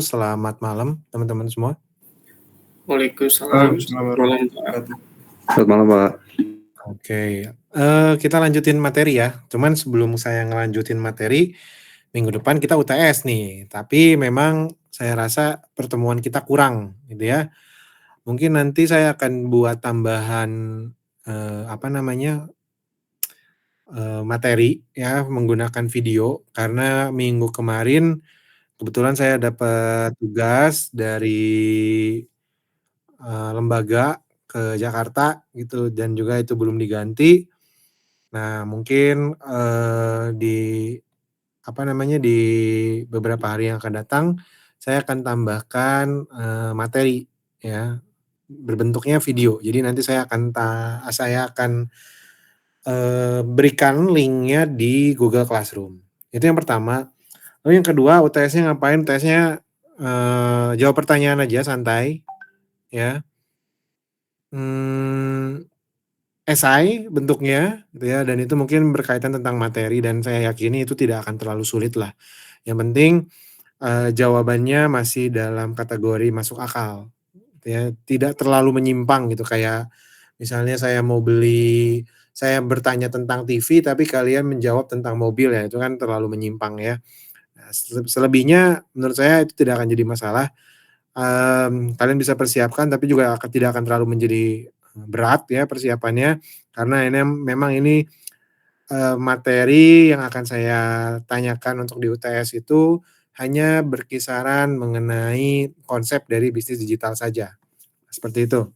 Selamat malam teman-teman semua. Waalaikumsalam, Waalaikumsalam selamat malam, warahmatullahi Pak. wabarakatuh. Selamat malam, Pak. Oke, kita lanjutin materi ya. Cuman sebelum saya ngelanjutin materi, minggu depan kita UTS nih. Tapi memang saya rasa pertemuan kita kurang gitu ya. Mungkin nanti saya akan buat tambahan, apa namanya, materi ya menggunakan video karena minggu kemarin kebetulan saya dapat tugas dari lembaga ke Jakarta gitu dan juga itu belum diganti. Nah mungkin, di apa namanya, di beberapa hari yang akan datang, saya akan tambahkan, materi ya, berbentuknya video. Jadi nanti saya akan, berikan link-nya di Google Classroom. Itu yang pertama. Lalu yang kedua UTS-nya ngapain, UTS-nya, jawab pertanyaan aja santai ya. Esai bentuknya gitu ya dan itu mungkin berkaitan tentang materi dan saya yakini itu tidak akan terlalu sulit lah. Yang penting, jawabannya masih dalam kategori masuk akal gitu ya, tidak terlalu menyimpang gitu kayak misalnya saya bertanya tentang TV tapi kalian menjawab tentang mobil ya itu kan terlalu menyimpang ya. Nah selebihnya menurut saya itu tidak akan jadi masalah, kalian bisa persiapkan tapi juga tidak akan terlalu menjadi berat ya persiapannya, karena memang ini, materi yang akan saya tanyakan untuk di UTS itu hanya berkisaran mengenai konsep dari bisnis digital saja, seperti itu.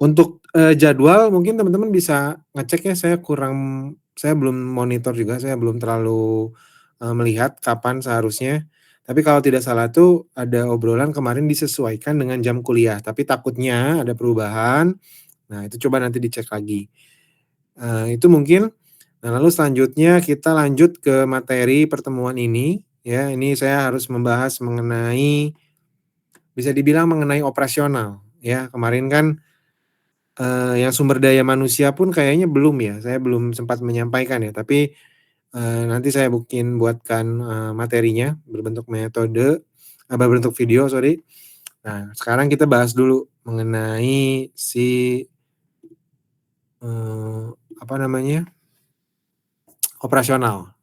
Untuk, jadwal mungkin teman-teman bisa ngecek ya, saya belum monitor juga, saya belum terlalu, melihat kapan seharusnya. Tapi kalau tidak salah tuh ada obrolan kemarin disesuaikan dengan jam kuliah, tapi takutnya ada perubahan. Nah itu coba nanti dicek lagi. Itu mungkin. Nah lalu selanjutnya kita lanjut ke materi pertemuan ini, ya. Ini saya harus membahas mengenai, bisa dibilang mengenai operasional, ya. Kemarin kan, yang sumber daya manusia pun kayaknya belum ya, saya belum sempat menyampaikan ya, tapi, nanti saya buatkan, materinya berbentuk video, sorry. Nah, sekarang kita bahas dulu mengenai eee, apa namanya, operasional.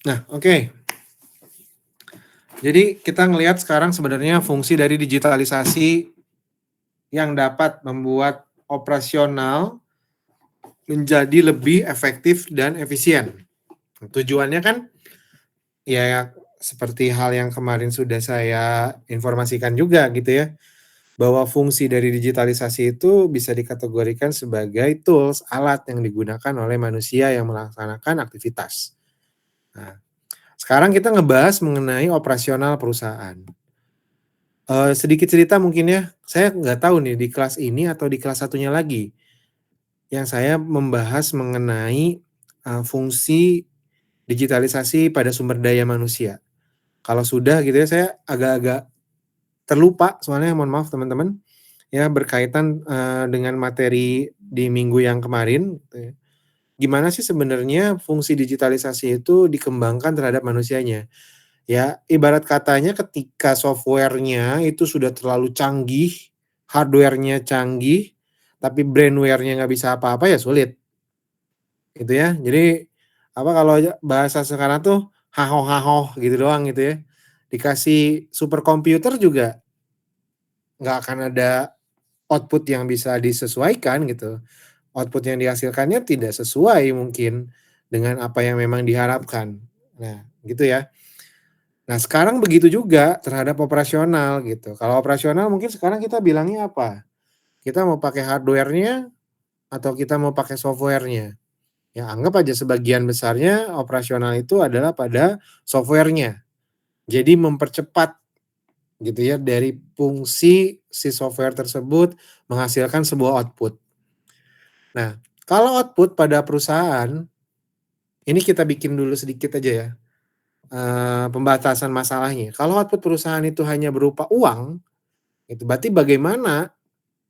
Nah, oke. Jadi kita ngelihat sekarang sebenarnya fungsi dari digitalisasi yang dapat membuat operasional menjadi lebih efektif dan efisien. Tujuannya kan ya seperti hal yang kemarin sudah saya informasikan juga gitu ya, bahwa fungsi dari digitalisasi itu bisa dikategorikan sebagai tools, alat yang digunakan oleh manusia yang melaksanakan aktivitas. Nah, sekarang kita ngebahas mengenai operasional perusahaan. Sedikit cerita mungkin ya, saya nggak tahu nih di kelas ini atau di kelas satunya lagi, yang saya membahas mengenai, fungsi digitalisasi pada sumber daya manusia. Kalau sudah gitu ya, saya agak-agak terlupa soalnya mohon maaf teman-teman, ya berkaitan, dengan materi di minggu yang kemarin gitu ya. Gimana sih sebenarnya fungsi digitalisasi itu dikembangkan terhadap manusianya? Ya, ibarat katanya ketika software-nya itu sudah terlalu canggih, hardware-nya canggih, tapi brainware-nya nggak bisa apa-apa ya sulit, gitu ya. Jadi, apa kalau bahasa sekarang tuh hahoh-hahoh gitu doang gitu ya. Dikasih superkomputer juga nggak akan ada output yang bisa disesuaikan gitu. Output yang dihasilkannya tidak sesuai mungkin dengan apa yang memang diharapkan. Nah, gitu ya. Nah, sekarang begitu juga terhadap operasional gitu. Kalau operasional mungkin sekarang kita bilangnya apa? Kita mau pakai hardware-nya atau kita mau pakai software-nya. Ya anggap aja sebagian besarnya operasional itu adalah pada software-nya. Jadi mempercepat gitu ya dari fungsi si software tersebut menghasilkan sebuah output. Nah, kalau output pada perusahaan Ini kita bikin dulu sedikit aja ya, pembatasan masalahnya. Kalau output perusahaan itu hanya berupa uang, itu berarti bagaimana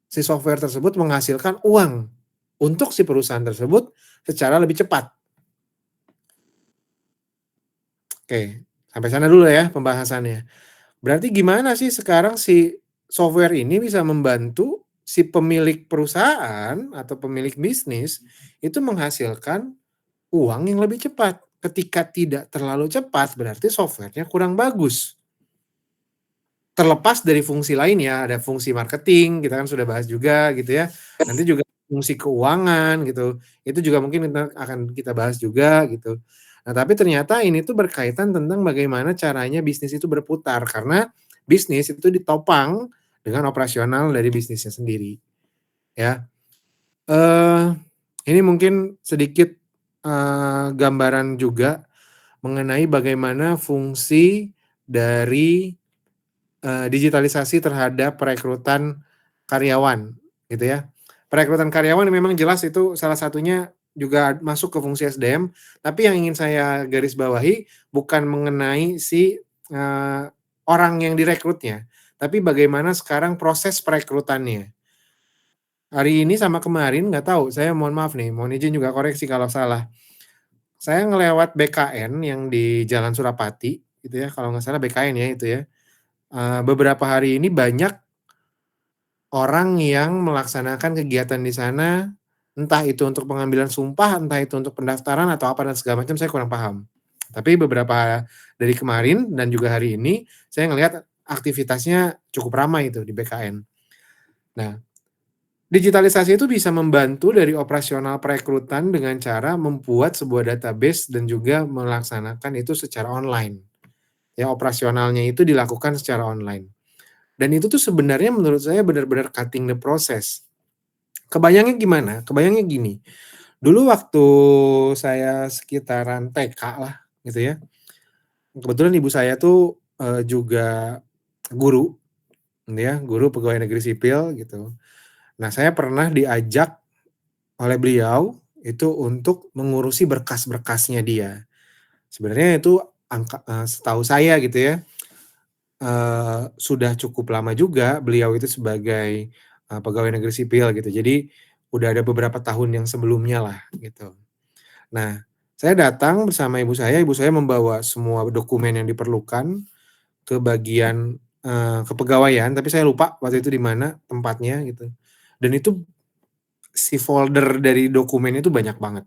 si software tersebut menghasilkan uang untuk si perusahaan tersebut secara lebih cepat. Oke, sampai sana dulu ya pembahasannya. Berarti gimana sih sekarang si software ini bisa membantu si pemilik perusahaan atau pemilik bisnis itu menghasilkan uang yang lebih cepat. Ketika tidak terlalu cepat berarti software-nya kurang bagus. Terlepas dari fungsi lainnya, ada fungsi marketing, kita kan sudah bahas juga gitu ya. Nanti juga fungsi keuangan gitu, itu juga mungkin akan kita bahas juga gitu. Nah, tapi ternyata ini tuh berkaitan tentang bagaimana caranya bisnis itu berputar, karena bisnis itu ditopang dengan operasional dari bisnisnya sendiri, ya. Ini mungkin sedikit, gambaran juga mengenai bagaimana fungsi dari digitalisasi terhadap perekrutan karyawan, gitu ya. Perekrutan karyawan memang jelas itu salah satunya juga masuk ke fungsi SDM, tapi yang ingin saya garis bawahi bukan mengenai si, orang yang direkrutnya, tapi bagaimana sekarang proses perekrutannya. Hari ini sama kemarin nggak tahu, saya mohon maaf nih, mohon izin juga koreksi kalau salah. Saya ngelewat BKN yang di Jalan Surapati, gitu ya, kalau nggak salah BKN ya itu ya. Beberapa hari ini banyak orang yang melaksanakan kegiatan di sana, entah itu untuk pengambilan sumpah, entah itu untuk pendaftaran atau apa dan segala macam saya kurang paham. Tapi beberapa dari kemarin dan juga hari ini, saya ngelihat aktivitasnya cukup ramai itu di BKN. Nah, digitalisasi itu bisa membantu dari operasional perekrutan dengan cara membuat sebuah database dan juga melaksanakan itu secara online. Ya, operasionalnya itu dilakukan secara online. Dan itu tuh sebenarnya menurut saya benar-benar cutting the process. Kebayangnya gimana? Kebayangnya gini, dulu waktu saya sekitaran TK lah gitu ya, kebetulan ibu saya tuh, juga guru gitu ya, guru pegawai negeri sipil gitu. Nah, saya pernah diajak oleh beliau itu untuk mengurusi berkas-berkasnya dia. Sebenarnya itu setahu saya gitu ya, sudah cukup lama juga beliau itu sebagai, pegawai negeri sipil gitu. Jadi, udah ada beberapa tahun yang sebelumnya lah gitu. Nah, saya datang bersama ibu saya membawa semua dokumen yang diperlukan ke bagian, kepegawaian, tapi saya lupa waktu itu di mana tempatnya gitu. Dan itu si folder dari dokumen itu banyak banget,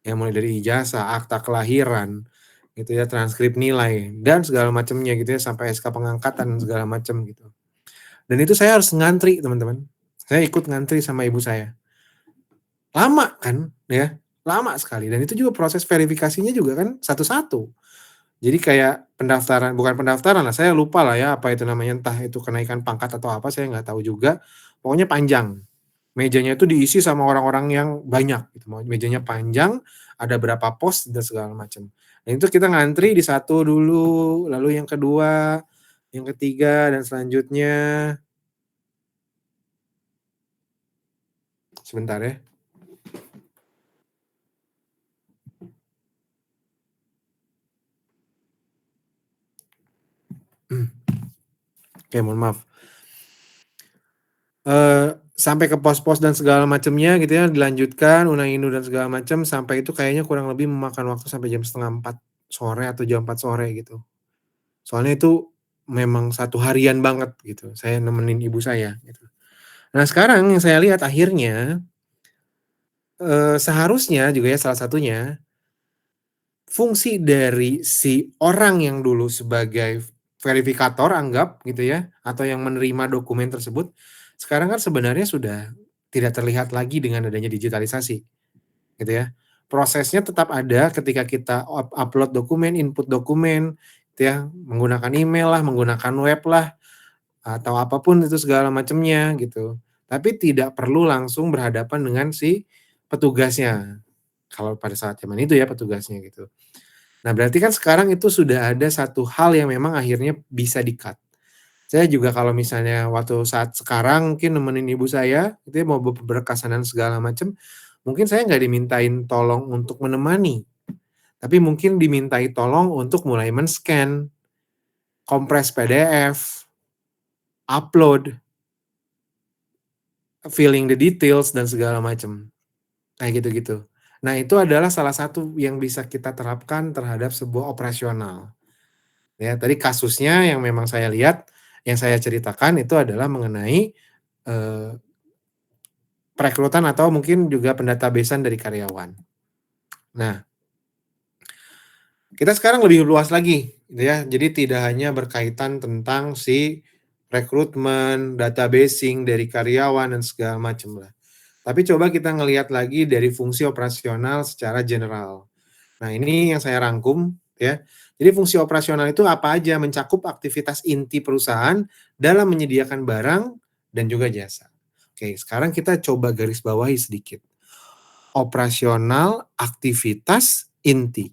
ya mulai dari ijazah, akta kelahiran, gitu ya, transkrip nilai, dan segala macamnya gitu ya, sampai SK pengangkatan segala macam gitu. Dan itu saya harus ngantri teman-teman, saya ikut ngantri sama ibu saya. Lama kan ya, lama sekali dan itu juga proses verifikasinya juga kan satu-satu. Jadi kayak pendaftaran bukan pendaftaran lah, saya lupa lah ya apa itu namanya, entah itu kenaikan pangkat atau apa saya nggak tahu juga, pokoknya panjang. Mejanya itu diisi sama orang-orang yang banyak gitu, mejanya panjang, ada berapa pos dan segala macam. Dan itu kita ngantri di satu dulu, lalu yang kedua, yang ketiga dan selanjutnya. Sebentar ya. Oke, mohon maaf. Sampai ke pos-pos dan segala macamnya gitu ya, dilanjutkan, unang-undang dan segala macam, sampai itu kayaknya kurang lebih memakan waktu sampai jam 3:30 sore atau jam 4 sore gitu. Soalnya itu memang satu harian banget gitu, saya nemenin ibu saya gitu. Nah sekarang yang saya lihat akhirnya, seharusnya juga ya salah satunya, fungsi dari si orang yang dulu sebagai verifikator anggap gitu ya, atau yang menerima dokumen tersebut, sekarang kan sebenarnya sudah tidak terlihat lagi dengan adanya digitalisasi, gitu ya. Prosesnya tetap ada ketika kita upload dokumen, input dokumen, gitu ya, menggunakan email lah, menggunakan web lah, atau apapun itu segala macamnya gitu. Tapi tidak perlu langsung berhadapan dengan si petugasnya, kalau pada saat zaman itu ya petugasnya gitu. Nah, berarti kan sekarang itu sudah ada satu hal yang memang akhirnya bisa di-cut. Saya juga kalau misalnya waktu saat sekarang mungkin nemenin ibu saya, gitu ya, mau berkasan dan segala macam, mungkin saya nggak dimintain tolong untuk menemani. tapi mungkin dimintai tolong untuk mulai men-scan, kompres PDF, upload, filling the details dan segala macam. Kayak gitu-gitu. Nah, itu adalah salah satu yang bisa kita terapkan terhadap sebuah operasional. Ya, tadi kasusnya yang memang saya lihat, yang saya ceritakan itu adalah mengenai, eee, perekrutan atau mungkin juga pendatabasean dari karyawan. Nah, kita sekarang lebih luas lagi, gitu ya. Jadi tidak hanya berkaitan tentang si rekrutmen, databasing dari karyawan dan segala macam lah. Tapi coba kita ngelihat lagi dari fungsi operasional secara general. Nah, ini yang saya rangkum ya. Jadi fungsi operasional itu apa aja, mencakup aktivitas inti perusahaan dalam menyediakan barang dan juga jasa. Oke, sekarang kita coba garis bawahi sedikit. Operasional aktivitas inti.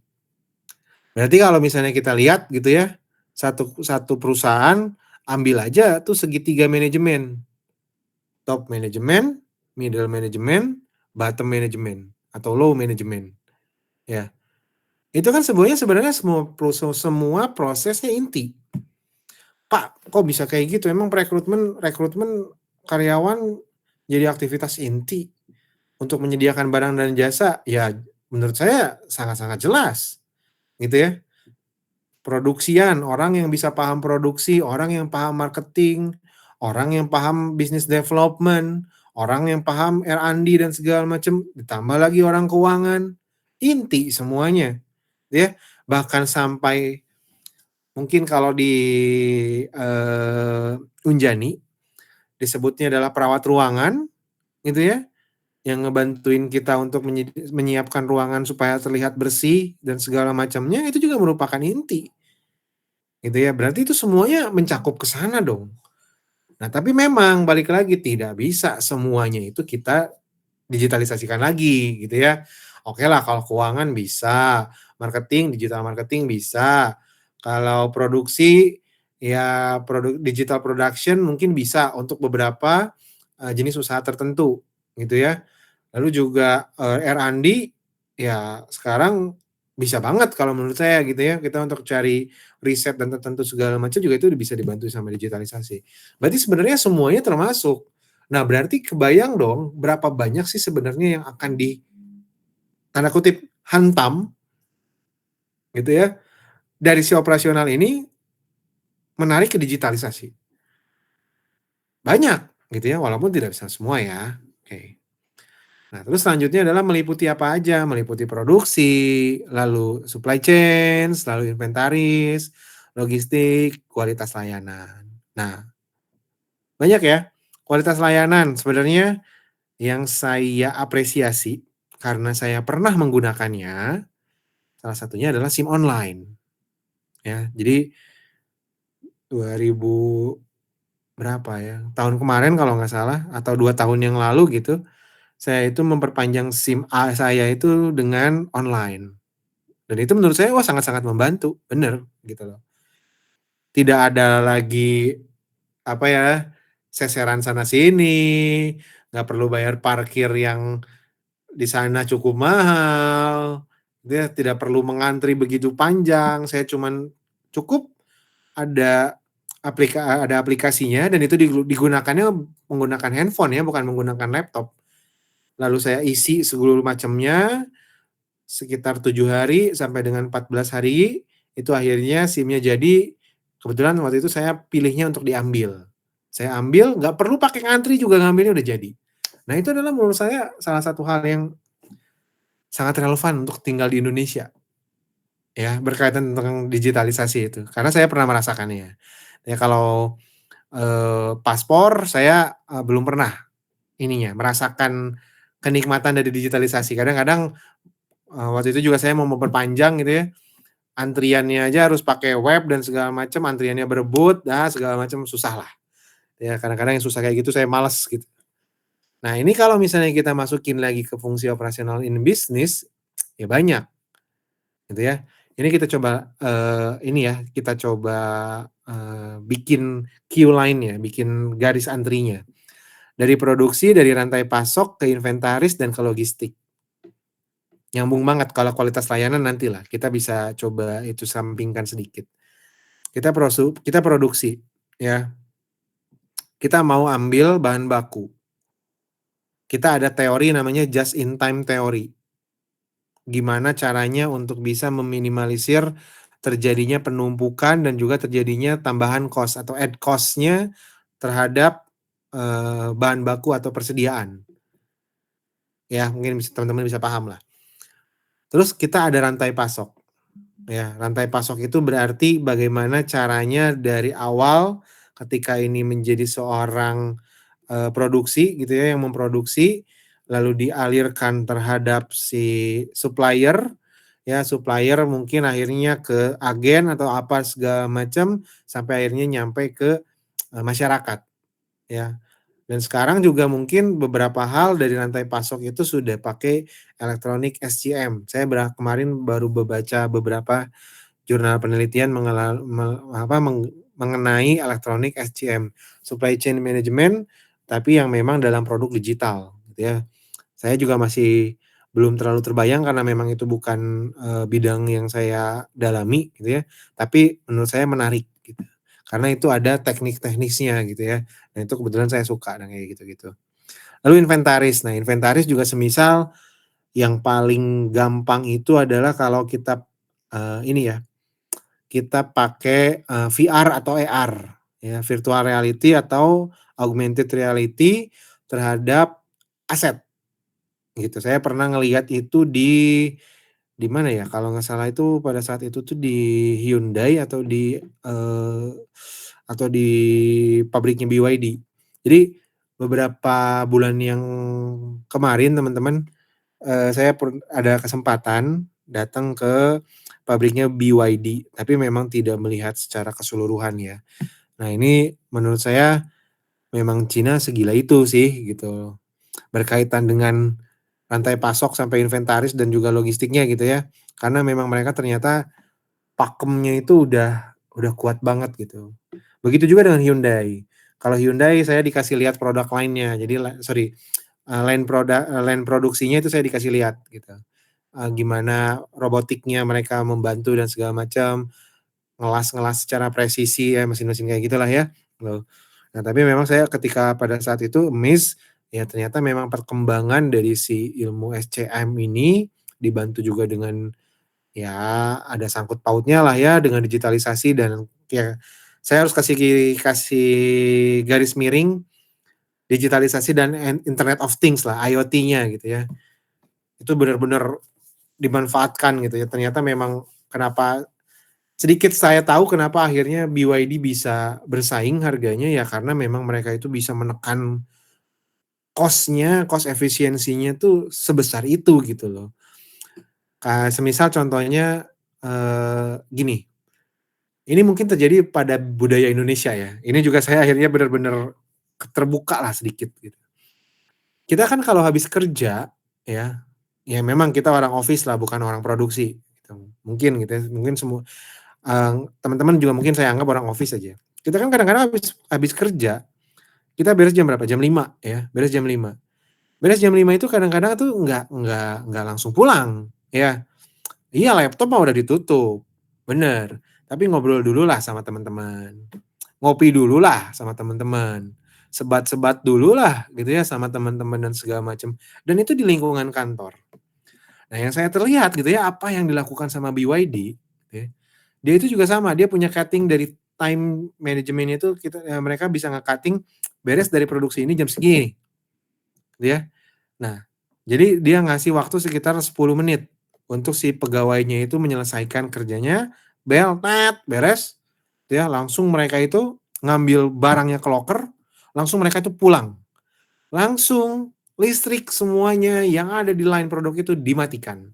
Berarti kalau misalnya kita lihat gitu ya, satu satu perusahaan ambil aja tuh segitiga manajemen. Top manajemen, middle manajemen, bottom manajemen atau low manajemen. Ya. Itu kan sebenarnya semua prosesnya inti. Pak, kok bisa kayak gitu? Emang rekrutmen rekrutmen karyawan jadi aktivitas inti untuk menyediakan barang dan jasa? Ya, menurut saya sangat-sangat jelas, gitu ya. Produksian, orang yang bisa paham produksi, orang yang paham marketing, orang yang paham business development, orang yang paham R&D dan segala macam, ditambah lagi orang keuangan, inti semuanya, ya. Bahkan sampai mungkin kalau di, Unjani, disebutnya adalah perawat ruangan, gitu ya, yang ngebantuin kita untuk menyiapkan ruangan supaya terlihat bersih dan segala macamnya, itu juga merupakan inti. Gitu ya, berarti itu semuanya mencakup ke sana dong. Nah, tapi memang balik lagi tidak bisa semuanya itu kita digitalisasikan lagi gitu ya. Oke lah kalau keuangan bisa, marketing, digital marketing bisa. Kalau produksi ya digital production mungkin bisa untuk beberapa, jenis usaha tertentu gitu ya. Lalu juga, R&D ya sekarang bisa banget kalau menurut saya gitu ya, kita untuk cari riset dan tertentu segala macam juga itu bisa dibantu sama digitalisasi. Berarti sebenarnya semuanya termasuk. Nah, berarti kebayang dong berapa banyak sih sebenarnya yang akan tanda kutip "hantam" gitu ya, dari si operasional ini menarik ke digitalisasi. Banyak gitu ya, walaupun tidak bisa semua ya. Oke. Nah, terus selanjutnya adalah meliputi apa aja, meliputi produksi, lalu supply chain, lalu inventaris, logistik, kualitas layanan. Nah, banyak ya. Kualitas layanan sebenarnya yang saya apresiasi karena saya pernah menggunakannya, salah satunya adalah SIM online, ya. Jadi 2000 berapa ya, tahun kemarin kalau nggak salah atau 2 tahun yang lalu gitu, saya itu memperpanjang SIM A saya itu dengan online. Dan itu menurut saya, wah sangat-sangat membantu, bener, gitu loh. Tidak ada lagi, apa ya, seseran sana sini, nggak perlu bayar parkir yang di sana cukup mahal, dia tidak perlu mengantri begitu panjang, saya cuman cukup ada ada aplikasinya dan itu digunakannya menggunakan handphone ya, bukan menggunakan laptop. Lalu saya isi seluruh macamnya, sekitar 7 hari sampai dengan 14 hari, itu akhirnya SIM-nya jadi, kebetulan waktu itu saya pilihnya untuk diambil. Saya ambil, nggak perlu pakai ngantri juga ngambilnya udah jadi. Nah itu adalah menurut saya salah satu hal yang sangat relevan untuk tinggal di Indonesia, ya, berkaitan tentang digitalisasi itu, karena saya pernah merasakannya. Ya kalau, paspor saya, belum pernah merasakan kenikmatan dari digitalisasi. Kadang-kadang, waktu itu juga saya mau memperpanjang gitu ya, antriannya aja harus pakai web dan segala macam, antriannya berebut, segala macam, susah lah. Ya kadang-kadang yang susah kayak gitu saya males gitu. Nah ini kalau misalnya kita masukin lagi ke fungsi operasional in business, ya banyak, gitu ya. Ini kita coba, kita coba, bikin queue line-nya, bikin garis antrinya. Dari produksi, dari rantai pasok, ke inventaris, dan ke logistik. Nyambung banget kalau kualitas layanan nantilah, kita bisa coba itu sampingkan sedikit. Kita produksi, ya. Kita mau ambil bahan baku. Kita ada teori namanya just in time theory. Gimana caranya untuk bisa meminimalisir terjadinya penumpukan dan juga terjadinya tambahan cost atau add cost-nya terhadap, bahan baku atau persediaan. Ya, mungkin teman-teman bisa paham lah. Terus kita ada rantai pasok. Ya, rantai pasok itu berarti bagaimana caranya dari awal ketika ini menjadi seorang, produksi gitu ya, yang memproduksi, lalu dialirkan terhadap si supplier, ya supplier mungkin akhirnya ke agen atau apa segala macam, sampai akhirnya nyampe ke, masyarakat, ya. Dan sekarang juga mungkin beberapa hal dari rantai pasok itu sudah pakai elektronik SCM. Saya kemarin baru membaca beberapa jurnal penelitian mengenai elektronik SCM, supply chain management, tapi yang memang dalam produk digital, gitu ya. Saya juga masih belum terlalu terbayang karena memang itu bukan, bidang yang saya dalami, gitu ya. Tapi menurut saya menarik, gitu. Karena itu ada teknik-teknisnya, gitu ya. Dan itu kebetulan saya suka, yang kayak gitu-gitu. Lalu inventaris. Nah, inventaris juga semisal yang paling gampang itu adalah kalau kita, ini ya, kita pakai, VR atau AR, ya, virtual reality atau augmented reality terhadap aset, gitu. Saya pernah ngelihat itu di mana ya, kalau nggak salah itu pada saat itu tuh di Hyundai atau di pabriknya BYD. Jadi beberapa bulan yang kemarin teman-teman, saya ada kesempatan datang ke pabriknya BYD, tapi memang tidak melihat secara keseluruhan ya. Nah ini menurut saya memang Cina segila itu sih gitu, berkaitan dengan rantai pasok sampai inventaris dan juga logistiknya gitu ya. Karena memang mereka ternyata pakemnya itu udah kuat banget gitu. Begitu juga dengan Hyundai. Kalau Hyundai saya dikasih lihat produk lainnya, jadi line produksinya itu saya dikasih lihat gitu. Gimana robotiknya mereka membantu dan segala macam, ngelas secara presisi ya, mesin-mesin kayak gitulah ya, gitu. Nah, tapi memang saya ketika pada saat itu ya ternyata memang perkembangan dari si ilmu SCM ini dibantu juga dengan ya ada sangkut pautnya lah ya dengan digitalisasi dan ya saya harus kasih kasih garis miring digitalisasi dan Internet of Things lah, IoT-nya gitu ya. Itu benar-benar dimanfaatkan gitu ya. Ternyata memang kenapa sedikit saya tahu kenapa akhirnya BYD bisa bersaing harganya ya karena memang mereka itu bisa menekan cost efisiensinya tuh sebesar itu gitu loh. Semisal contohnya, gini, ini mungkin terjadi pada budaya Indonesia ya, ini juga saya akhirnya benar-benar terbuka lah sedikit gitu. Kita kan kalau habis kerja ya, ya memang kita orang office lah bukan orang produksi gitu, mungkin gitu ya, mungkin teman-teman juga mungkin saya anggap orang office aja. Kita kan kadang-kadang habis kerja, kita beres jam berapa? Jam 5 ya, beres jam 5. Beres jam 5 itu kadang-kadang tuh nggak langsung pulang, ya. Iya laptop mah udah ditutup, bener. Tapi ngobrol dululah sama teman-teman, ngopi dululah sama teman-teman, sebat-sebat dululah gitu ya sama teman-teman dan segala macam, dan itu di lingkungan kantor. Nah yang saya terlihat gitu ya, apa yang dilakukan sama BYD, ya, dia itu juga sama, dia punya cutting dari time management itu mereka bisa nge-cutting beres dari produksi ini jam segini, gitu ya. Nah, jadi dia ngasih waktu sekitar 10 menit untuk si pegawainya itu menyelesaikan kerjanya, bel, tet, beres, gitu ya, langsung mereka itu ngambil barangnya ke loker, langsung mereka itu pulang. Langsung listrik semuanya yang ada di line produk itu dimatikan.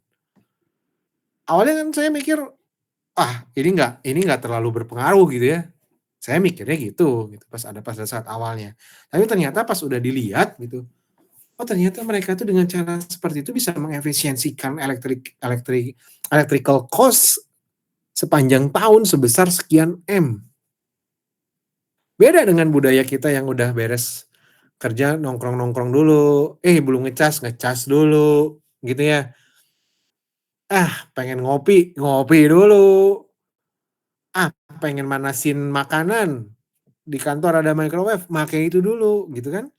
Awalnya kan saya mikir, ini nggak terlalu berpengaruh gitu ya. Saya mikirnya gitu pada saat awalnya. Tapi ternyata pas udah dilihat gitu, oh ternyata mereka tuh dengan cara seperti itu bisa mengefisiensikan electrical cost sepanjang tahun sebesar sekian M. Beda dengan budaya kita yang udah beres kerja nongkrong-nongkrong dulu, belum ngecas dulu, gitu ya. Pengen ngopi, ngopi dulu. Pengen manasin makanan, di kantor ada microwave, make itu dulu, gitu kan.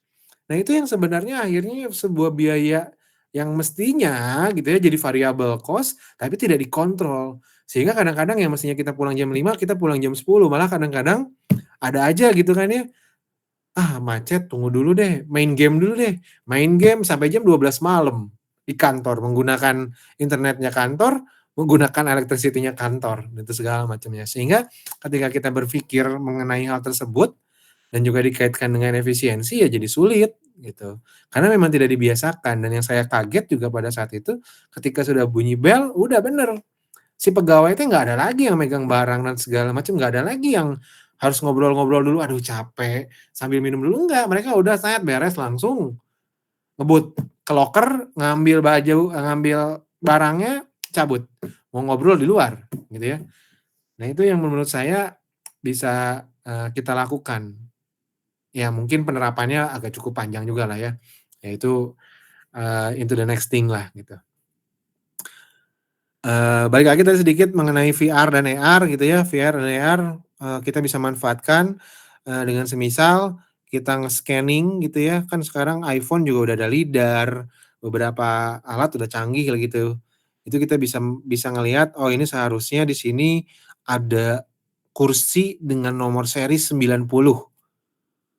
Nah, itu yang sebenarnya akhirnya sebuah biaya yang mestinya gitu ya jadi variable cost, tapi tidak dikontrol. Sehingga kadang-kadang yang mestinya kita pulang jam 5, kita pulang jam 10, malah kadang-kadang ada aja gitu kan ya, macet, tunggu dulu deh, main game dulu deh. Main game sampai jam 12 malam di kantor, menggunakan internetnya kantor, menggunakan electricity-nya kantor, itu segala macamnya. Sehingga ketika kita berpikir mengenai hal tersebut dan juga dikaitkan dengan efisiensi, ya jadi sulit gitu. Karena memang tidak dibiasakan, dan yang saya kaget juga pada saat itu ketika sudah bunyi bel, udah bener. Si pegawai itu nggak ada lagi yang megang barang dan segala macam, nggak ada lagi yang harus ngobrol-ngobrol dulu, aduh capek, sambil minum dulu, enggak. Mereka udah set, beres, langsung ngebut ke loker, ngambil baju, ngambil barangnya, cabut. Mau ngobrol di luar, gitu ya. Nah, itu yang menurut saya bisa, kita lakukan. Ya mungkin penerapannya agak cukup panjang juga lah ya, yaitu, into the next thing lah gitu. Balik lagi tadi sedikit mengenai VR dan AR gitu ya, VR dan AR, kita bisa manfaatkan, dengan semisal kita nge-scanning gitu ya, kan sekarang iPhone juga udah ada LiDAR, beberapa alat udah canggih kayak gitu. Itu kita bisa bisa ngelihat, oh ini seharusnya di sini ada kursi dengan nomor seri 90.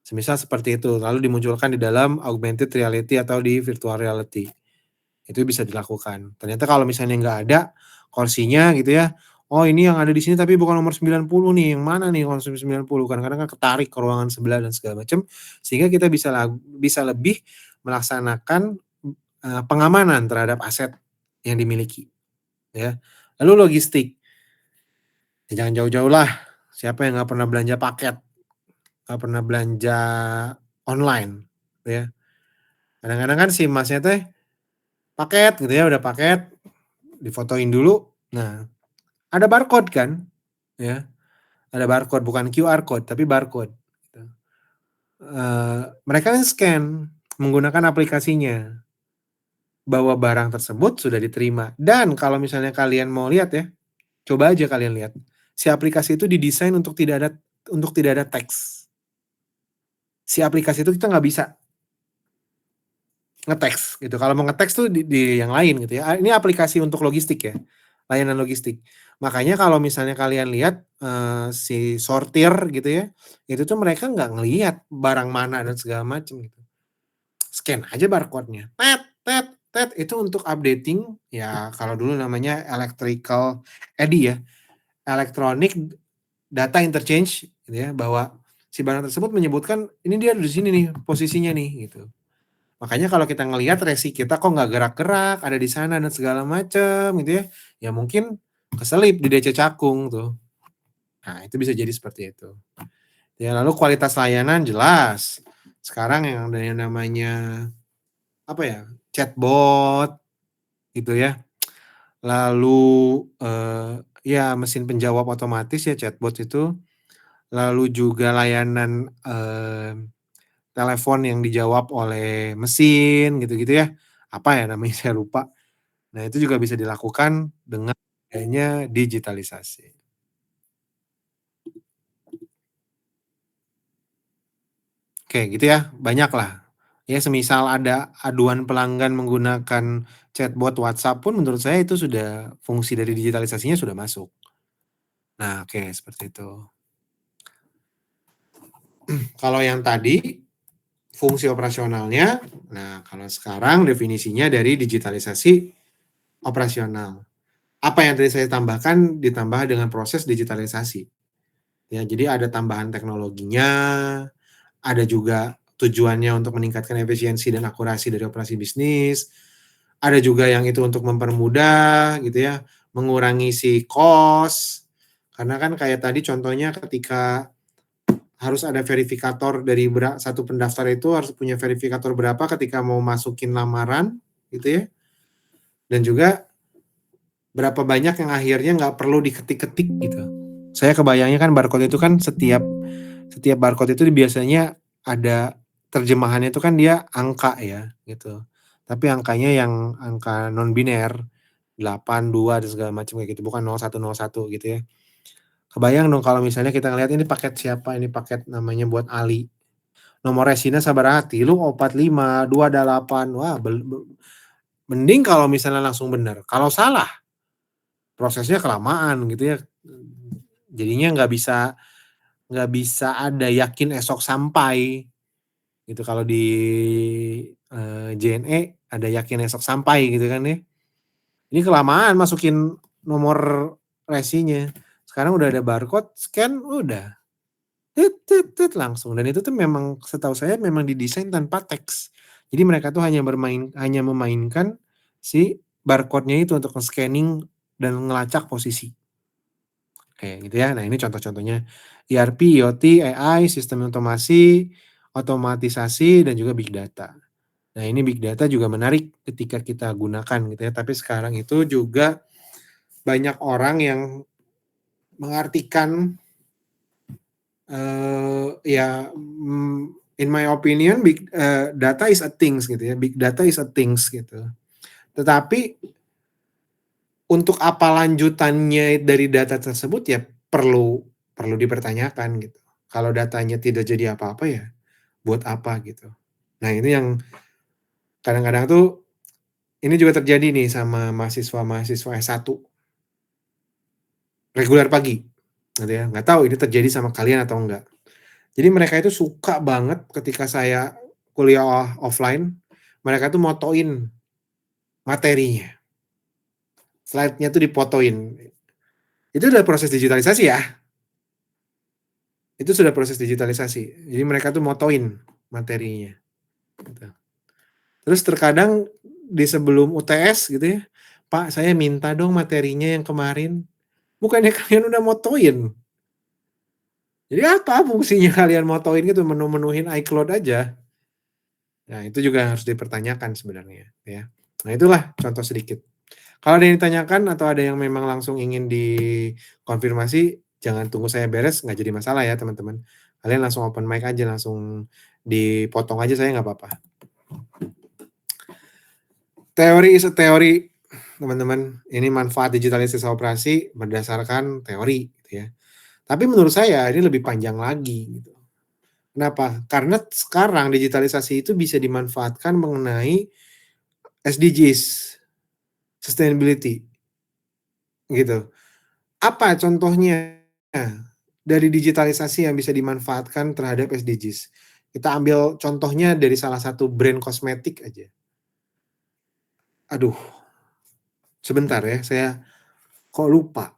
Semisal seperti itu, lalu dimunculkan di dalam augmented reality atau di virtual reality. Itu bisa dilakukan. Ternyata kalau misalnya nggak ada kursinya gitu ya, oh ini yang ada di sini tapi bukan nomor 90 nih, yang mana nih nomor 90? Kadang-kadang kan ketarik ke ruangan sebelah dan segala macam, sehingga kita bisa lebih melaksanakan, pengamanan terhadap aset yang dimiliki, ya. Lalu logistik, ya jangan jauh-jauh lah, siapa yang nggak pernah belanja paket, nggak pernah belanja online, gitu ya. Kadang-kadang kan si Masnya teh paket gitu ya, udah paket, difotoin dulu, nah ada barcode kan, ya, ada barcode bukan QR code tapi barcode, gitu. Mereka kan scan menggunakan aplikasinya, bahwa barang tersebut sudah diterima. Dan kalau misalnya kalian mau lihat ya, coba aja kalian lihat, si aplikasi itu didesain untuk tidak ada teks. Si aplikasi itu kita nggak bisa nge-text gitu, kalau mau nge-text tuh di yang lain gitu ya. Ini aplikasi untuk logistik ya, layanan logistik. Makanya kalau misalnya kalian lihat, si sortir gitu ya, itu tuh mereka nggak ngelihat barang mana dan segala macam gitu. Scan aja barcode-nya, tet tet tet, itu untuk updating ya, kalau dulu namanya electrical EDI ya, electronic data interchange gitu ya, bahwa si barang tersebut menyebutkan, ini dia di sini nih posisinya nih gitu. Makanya kalau kita ngelihat resi kita kok nggak gerak-gerak, ada di sana dan segala macam gitu ya, ya mungkin keselip di DC cakung tuh. Nah, itu bisa jadi seperti itu. Ya lalu kualitas layanan jelas, sekarang yang ada yang namanya, apa ya, chatbot gitu ya, lalu, ya mesin penjawab otomatis ya chatbot itu, lalu juga layanan, telepon yang dijawab oleh mesin gitu-gitu ya, apa ya namanya saya lupa. Nah, itu juga bisa dilakukan dengan adanya digitalisasi. Oke, gitu ya, banyaklah. Ya semisal ada aduan pelanggan menggunakan chatbot WhatsApp pun menurut saya itu sudah fungsi dari digitalisasinya sudah masuk. Nah, oke seperti itu. Kalau yang tadi fungsi operasionalnya, nah kalau sekarang definisinya dari digitalisasi operasional. Apa yang tadi saya tambahkan ditambah dengan proses digitalisasi. Ya, jadi ada tambahan teknologinya, ada juga tujuannya untuk meningkatkan efisiensi dan akurasi dari operasi bisnis, ada juga yang itu untuk mempermudah gitu ya, mengurangi si cost, karena kan kayak tadi contohnya ketika harus ada verifikator dari satu pendaftar itu harus punya verifikator berapa ketika mau masukin lamaran gitu ya, dan juga berapa banyak yang akhirnya nggak perlu diketik-ketik gitu. Saya kebayangnya kan barcode itu kan setiap barcode itu biasanya ada terjemahannya itu kan dia angka ya gitu. Tapi angkanya yang angka non biner. 82 dan segala macam kayak gitu, bukan 0101 gitu ya. Kebayang dong kalau misalnya kita ngelihat ini paket siapa, ini paket namanya buat Ali. Nomor resina sabaraha 345 288 wah mending kalau misalnya langsung bener. Kalau salah, prosesnya kelamaan gitu ya. Jadinya nggak bisa ada yakin esok sampai gitu. Kalau di JNE ada yakin esok sampai gitu kan ya. Ini kelamaan masukin nomor resinya. Sekarang udah ada barcode, scan udah langsung. Dan itu tuh memang setahu saya memang didesain tanpa teks. Jadi mereka tuh hanya memainkan si barcode-nya itu untuk nge-scanning dan ngelacak posisi. Kayak gitu ya. Nah, ini contoh-contohnya ERP, IoT, AI, sistem otomatisasi dan juga big data. Nah, ini big data juga menarik ketika kita gunakan gitu ya. Tapi sekarang itu juga banyak orang yang mengartikan in my opinion big data is a things gitu ya. Big data is a things gitu. Tetapi untuk apa lanjutannya dari data tersebut ya perlu dipertanyakan gitu. Kalau datanya tidak jadi apa-apa ya buat apa gitu. Nah, ini yang kadang-kadang tuh ini juga terjadi nih sama mahasiswa-mahasiswa S1 reguler pagi gitu ya. Nggak tahu ini terjadi sama kalian atau enggak. Jadi mereka itu suka banget ketika saya kuliah offline, mereka tuh motoin materinya. Slide-nya tuh dipotoin. Itu udah proses digitalisasi ya. Itu sudah proses digitalisasi. Jadi mereka tuh motoin materinya. Gitu. Terus terkadang di sebelum UTS gitu ya, Pak saya minta dong materinya yang kemarin. Bukannya kalian udah motoin. Jadi apa fungsinya kalian motoin gitu, menuhin iCloud aja. Nah, itu juga harus dipertanyakan sebenarnya ya. Nah, itulah contoh sedikit. Kalau ada yang ditanyakan atau ada yang memang langsung ingin dikonfirmasi, jangan tunggu saya beres, nggak jadi masalah ya teman-teman. Kalian langsung open mic aja, langsung dipotong aja, saya nggak apa-apa. Teori is a teori, teman-teman. Ini manfaat digitalisasi operasi berdasarkan teori, gitu ya. Tapi menurut saya ini lebih panjang lagi, gitu. Kenapa? Karena sekarang digitalisasi itu bisa dimanfaatkan mengenai SDGs, sustainability, gitu. Apa contohnya dari digitalisasi yang bisa dimanfaatkan terhadap SDGs? Kita ambil contohnya dari salah satu brand kosmetik aja. Aduh, sebentar ya, saya kok lupa.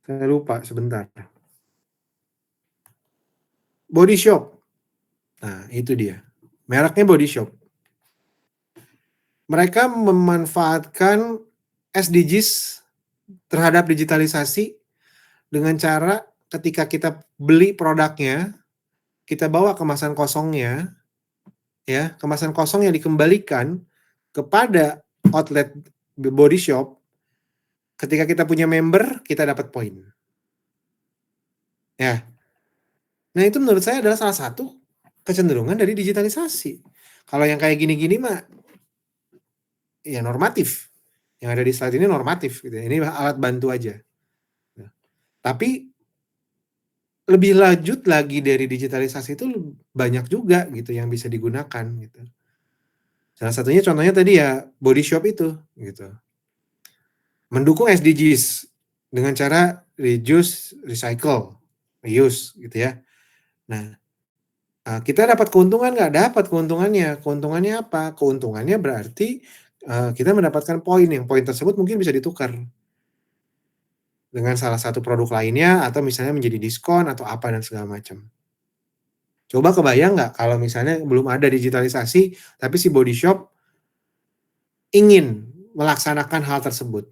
Saya lupa, sebentar. Body Shop. Nah, itu dia. Mereknya Body Shop. Mereka memanfaatkan SDGs terhadap digitalisasi dengan cara ketika kita beli produknya, kita bawa kemasan kosongnya, ya, kemasan kosong yang dikembalikan kepada outlet Body Shop. Ketika kita punya member, kita dapat poin. Ya. Nah, itu menurut saya adalah salah satu kecenderungan dari digitalisasi. Kalau yang kayak gini-gini mah ya normatif. Yang ada di slide ini normatif gitu. Ini alat bantu aja. Nah, tapi lebih lanjut lagi dari digitalisasi itu banyak juga gitu yang bisa digunakan gitu. Salah satunya contohnya tadi ya Body Shop itu gitu. Mendukung SDGs dengan cara reduce, recycle, reuse gitu ya. Nah, kita dapat keuntungan nggak? Dapat keuntungannya. Keuntungannya apa? Keuntungannya berarti kita mendapatkan poin, yang poin tersebut mungkin bisa ditukar dengan salah satu produk lainnya atau misalnya menjadi diskon atau apa dan segala macam. Coba kebayang nggak kalau misalnya belum ada digitalisasi, tapi si Body Shop ingin melaksanakan hal tersebut.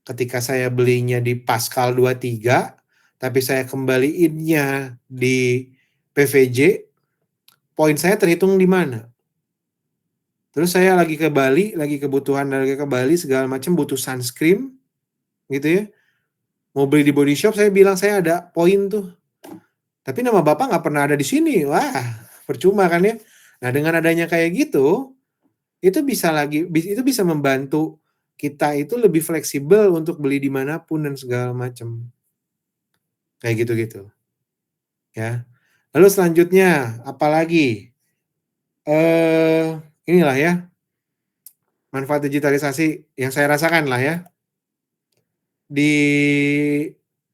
Ketika saya belinya di Pascal 23, tapi saya kembaliinnya di PVJ, poin saya terhitung di mana? Terus saya lagi ke Bali, lagi kebutuhan lagi ke Bali segala macam, butuh sunscreen gitu ya. Mau beli di Body Shop, saya bilang saya ada poin tuh. Tapi nama Bapak nggak pernah ada di sini. Wah, percuma kan ya. Nah, dengan adanya kayak gitu, itu bisa membantu kita itu lebih fleksibel untuk beli dimanapun dan segala macam. Kayak gitu-gitu. Ya. Lalu selanjutnya, apalagi? Inilah ya, manfaat digitalisasi yang saya rasakan lah ya. Di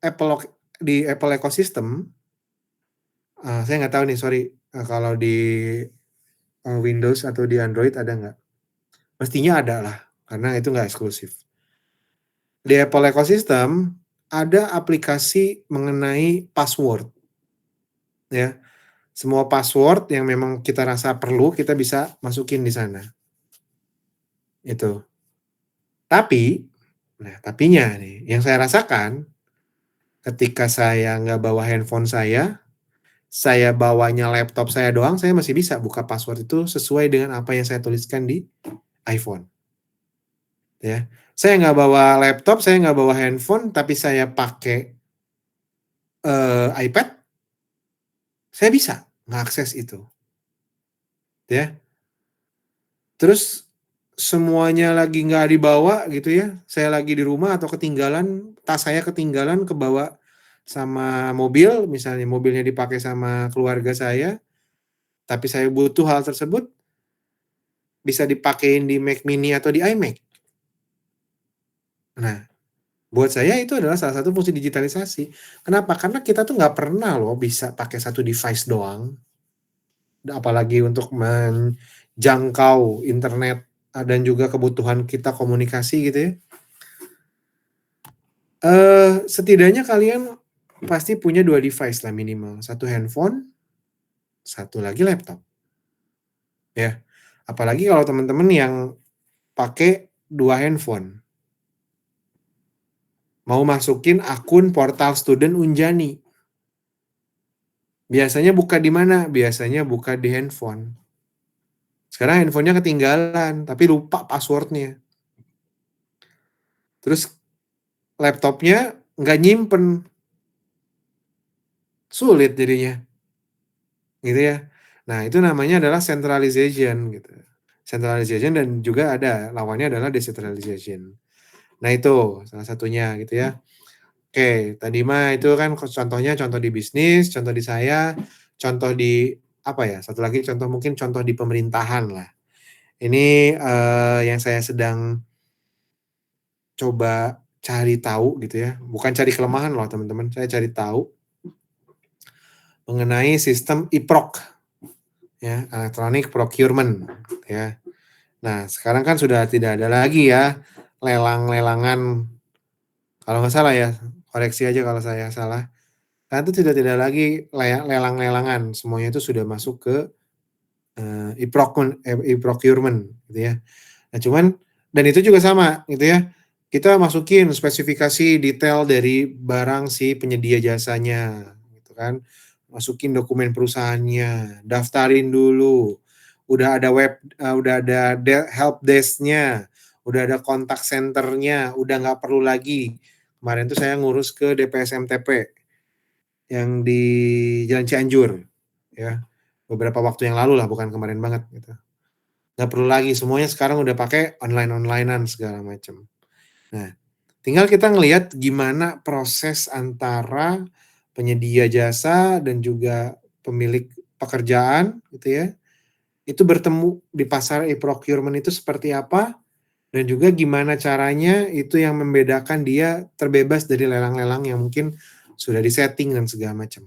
Apple di Apple ecosystem, saya nggak tahu nih, sorry, kalau di Windows atau di Android ada nggak? Mestinya ada lah, karena itu nggak eksklusif. Di Apple ecosystem ada aplikasi mengenai password, ya. Semua password yang memang kita rasa perlu, kita bisa masukin di sana. Itu. Tapi, nah tapinya nih, yang saya rasakan ketika saya nggak bawa handphone saya bawanya laptop saya doang, saya masih bisa buka password itu sesuai dengan apa yang saya tuliskan di iPhone. Ya, saya nggak bawa laptop, saya nggak bawa handphone, tapi saya pakai iPad, saya bisa mengakses itu. Ya, terus semuanya lagi nggak dibawa gitu ya, saya lagi di rumah atau ketinggalan, tas saya ketinggalan kebawa sama mobil, misalnya mobilnya dipakai sama keluarga saya, tapi saya butuh hal tersebut, bisa dipakein di Mac mini atau di iMac. Nah, buat saya itu adalah salah satu fungsi digitalisasi. Kenapa? Karena kita tuh nggak pernah loh bisa pakai satu device doang, apalagi untuk menjangkau internet, dan juga kebutuhan kita komunikasi gitu ya. Setidaknya kalian pasti punya 2 device lah minimal, 1 handphone, 1 lagi laptop, ya. Apalagi kalau teman-teman yang pakai 2 handphone, mau masukin akun portal student Unjani. Biasanya buka di mana? Biasanya buka di handphone. Sekarang handphonenya ketinggalan, tapi lupa passwordnya. Terus laptopnya nggak nyimpen. Sulit jadinya. Gitu ya. Nah, itu namanya adalah centralization gitu. Centralization dan juga ada lawannya adalah decentralization. Nah, itu salah satunya gitu ya. Oke, tadi mah itu kan contohnya contoh di bisnis, contoh di saya, contoh di apa ya? Satu lagi contoh mungkin contoh di pemerintahan lah. Ini yang saya sedang coba cari tahu gitu ya, bukan cari kelemahan loh teman-teman, saya cari tahu mengenai sistem e-Proc ya, electronic procurement ya. Nah, sekarang kan sudah tidak ada lagi ya lelang-lelangan, kalau nggak salah ya, koreksi aja kalau saya salah. Karena itu tidak lagi lelang-lelangan, semuanya itu sudah masuk ke e-procurement gitu ya. Nah, cuman dan itu juga sama gitu ya. Kita masukin spesifikasi detail dari barang si penyedia jasanya gitu kan. Masukin dokumen perusahaannya, daftarin dulu. Udah ada udah ada help desk-nya, udah ada kontak centernya, udah nggak perlu lagi. Kemarin tuh saya ngurus ke DPSMTP yang di Jalan Cianjur ya. Beberapa waktu yang lalu lah, bukan kemarin banget gitu. Nggak perlu lagi, semuanya sekarang udah pakai online-onlinean segala macam. Nah, tinggal kita ngelihat gimana proses antara penyedia jasa dan juga pemilik pekerjaan gitu ya, itu bertemu di pasar e-procurement itu seperti apa, dan juga gimana caranya itu yang membedakan dia terbebas dari lelang-lelang yang mungkin sudah disetting dan segala macam.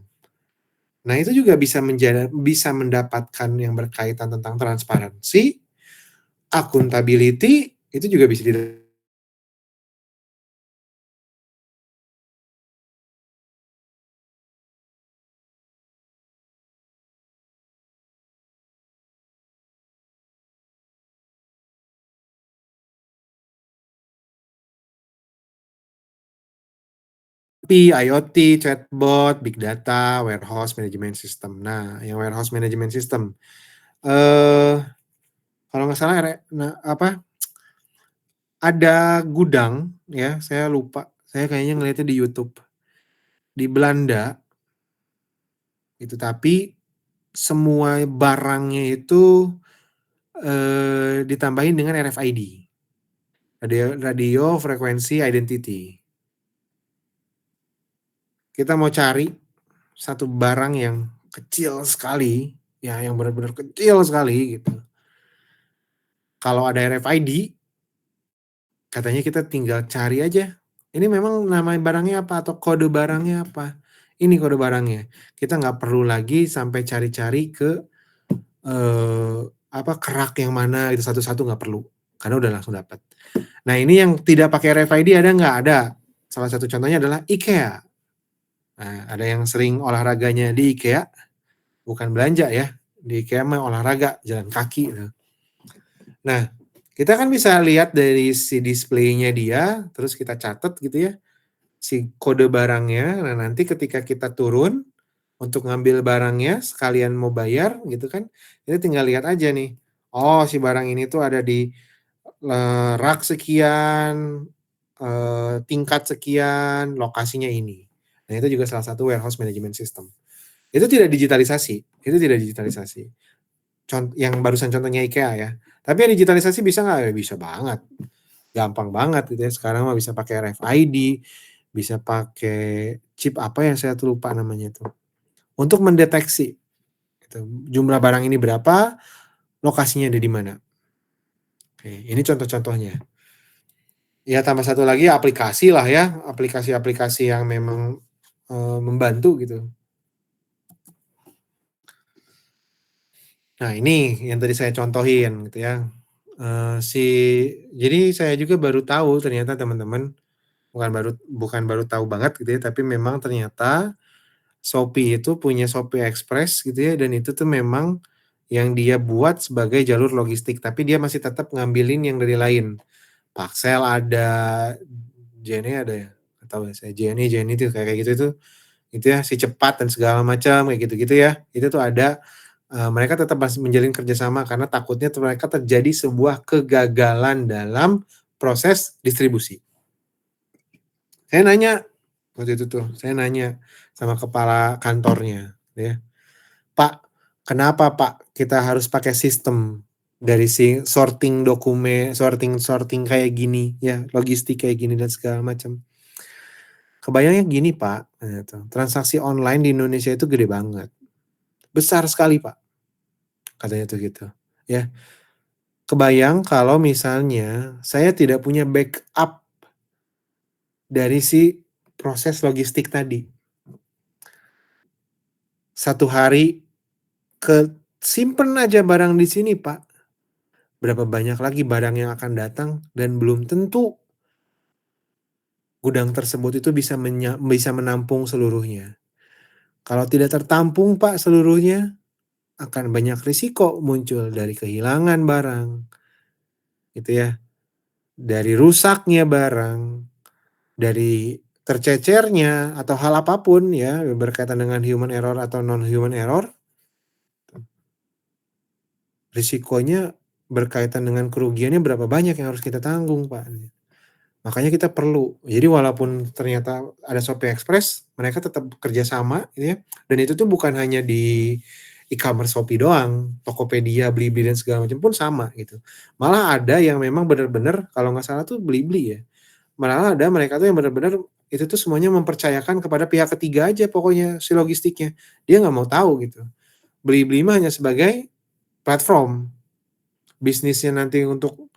Nah, itu juga bisa mendapatkan yang berkaitan tentang transparansi, accountability, itu juga bisa IoT, chatbot, big data, warehouse management system. Nah, yang warehouse management system, kalau nggak salah ada gudang ya, saya lupa, saya kayaknya ngelihatnya di YouTube, di Belanda, Itu tapi semua barangnya itu ditambahin dengan RFID, radio frequency identity. Kita mau cari satu barang yang kecil sekali, ya yang benar-benar kecil sekali gitu. Kalau ada RFID, katanya kita tinggal cari aja. Ini memang nama barangnya apa atau kode barangnya apa. Ini kode barangnya. Kita nggak perlu lagi sampai cari-cari ke kerak yang mana itu satu-satu nggak perlu. Karena udah langsung dapat. Nah ini yang tidak pakai RFID ada nggak? Ada. Salah satu contohnya adalah IKEA. Nah, ada yang sering olahraganya di IKEA, bukan belanja ya. Di IKEA mah olahraga, jalan kaki. Nah, kita kan bisa lihat dari si display-nya dia, terus kita catat gitu ya, si kode barangnya. Nah, nanti ketika kita turun untuk ngambil barangnya, sekalian mau bayar gitu kan, kita tinggal lihat aja nih. Oh, si barang ini tuh ada di rak sekian, tingkat sekian, lokasinya ini. Nah, itu juga salah satu warehouse management system. Itu tidak digitalisasi, yang barusan contohnya IKEA ya. Tapi yang digitalisasi bisa nggak? Ya, bisa banget. Gampang banget gitu ya. Sekarang mah bisa pakai RFID, bisa pakai chip apa yang saya tuh lupa namanya itu. Untuk mendeteksi gitu, jumlah barang ini berapa, lokasinya ada di mana. Oke, ini contoh-contohnya. Ya tambah satu lagi aplikasi lah ya, aplikasi-aplikasi yang memang membantu gitu. Nah ini yang tadi saya contohin gitu ya. Jadi saya juga baru tahu ternyata teman-teman, bukan baru tahu banget gitu ya, tapi memang ternyata Shopee itu punya Shopee Express gitu ya, dan itu tuh memang yang dia buat sebagai jalur logistik, tapi dia masih tetap ngambilin yang dari lain. Paxel ada, JNE ada ya? Nggak tahu ya saya, JNE itu kayak gitu itu ya, Si Cepat dan segala macam kayak gitu-gitu ya. Itu tuh ada, mereka tetap masih menjalin kerjasama karena takutnya mereka terjadi sebuah kegagalan dalam proses distribusi. Saya nanya waktu itu tuh, saya nanya sama kepala kantornya ya, "Pak, kenapa Pak kita harus pakai sistem dari si sorting dokumen, sorting kayak gini ya, logistik kayak gini dan segala macam?" Kebayangnya gini Pak, gitu, transaksi online di Indonesia itu gede banget, besar sekali Pak, katanya tuh gitu, ya. Kebayang kalau misalnya saya tidak punya backup dari si proses logistik tadi. Satu hari simpen aja barang di sini Pak, berapa banyak lagi barang yang akan datang dan belum tentu gudang tersebut itu bisa menampung seluruhnya. Kalau tidak tertampung Pak seluruhnya, akan banyak risiko muncul dari kehilangan barang, gitu ya, dari rusaknya barang, dari tercecernya atau hal apapun ya berkaitan dengan human error atau non human error, risikonya berkaitan dengan kerugiannya berapa banyak yang harus kita tanggung Pak. Makanya kita perlu. Jadi walaupun ternyata ada Shopee Express, mereka tetap bekerja sama gitu ya. Dan itu tuh bukan hanya di e-commerce Shopee doang, Tokopedia, Blibli dan segala macam pun sama gitu. Malah ada yang memang benar-benar kalau nggak salah tuh Blibli ya. Malah ada mereka tuh yang benar-benar itu tuh semuanya mempercayakan kepada pihak ketiga aja pokoknya si logistiknya. Dia nggak mau tahu gitu. Blibli mah hanya sebagai platform. Bisnisnya nanti untuk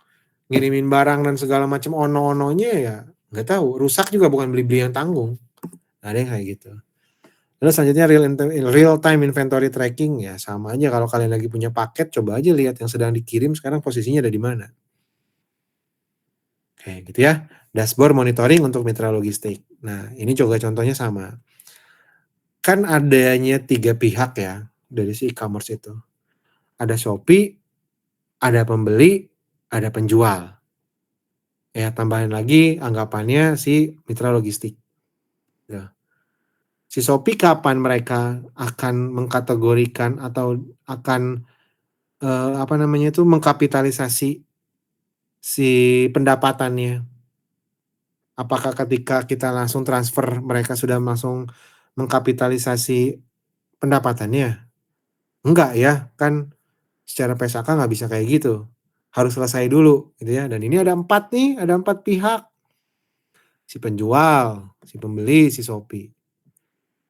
ngirimin barang dan segala macam ono-ononya ya nggak tahu, rusak juga bukan beli-beli yang tanggung, ada yang kayak gitu. Terus selanjutnya real time inventory tracking ya sama aja kalau kalian lagi punya paket coba aja lihat yang sedang dikirim sekarang posisinya ada di mana. Kayak gitu ya, dashboard monitoring untuk mitra logistik. Nah ini juga contohnya sama. Kan adanya 3 pihak ya dari si e-commerce itu. Ada Shopee, ada pembeli, ada penjual. Ya tambahin lagi anggapannya si mitra logistik. Ya. Si Shopee kapan mereka akan mengkategorikan atau akan, mengkapitalisasi si pendapatannya? Apakah ketika kita langsung transfer mereka sudah langsung mengkapitalisasi pendapatannya? Enggak ya, kan secara PSAK nggak bisa kayak gitu. Harus selesai dulu gitu ya, dan ini ada 4 nih, ada 4 pihak. Si penjual, si pembeli, si Shopee,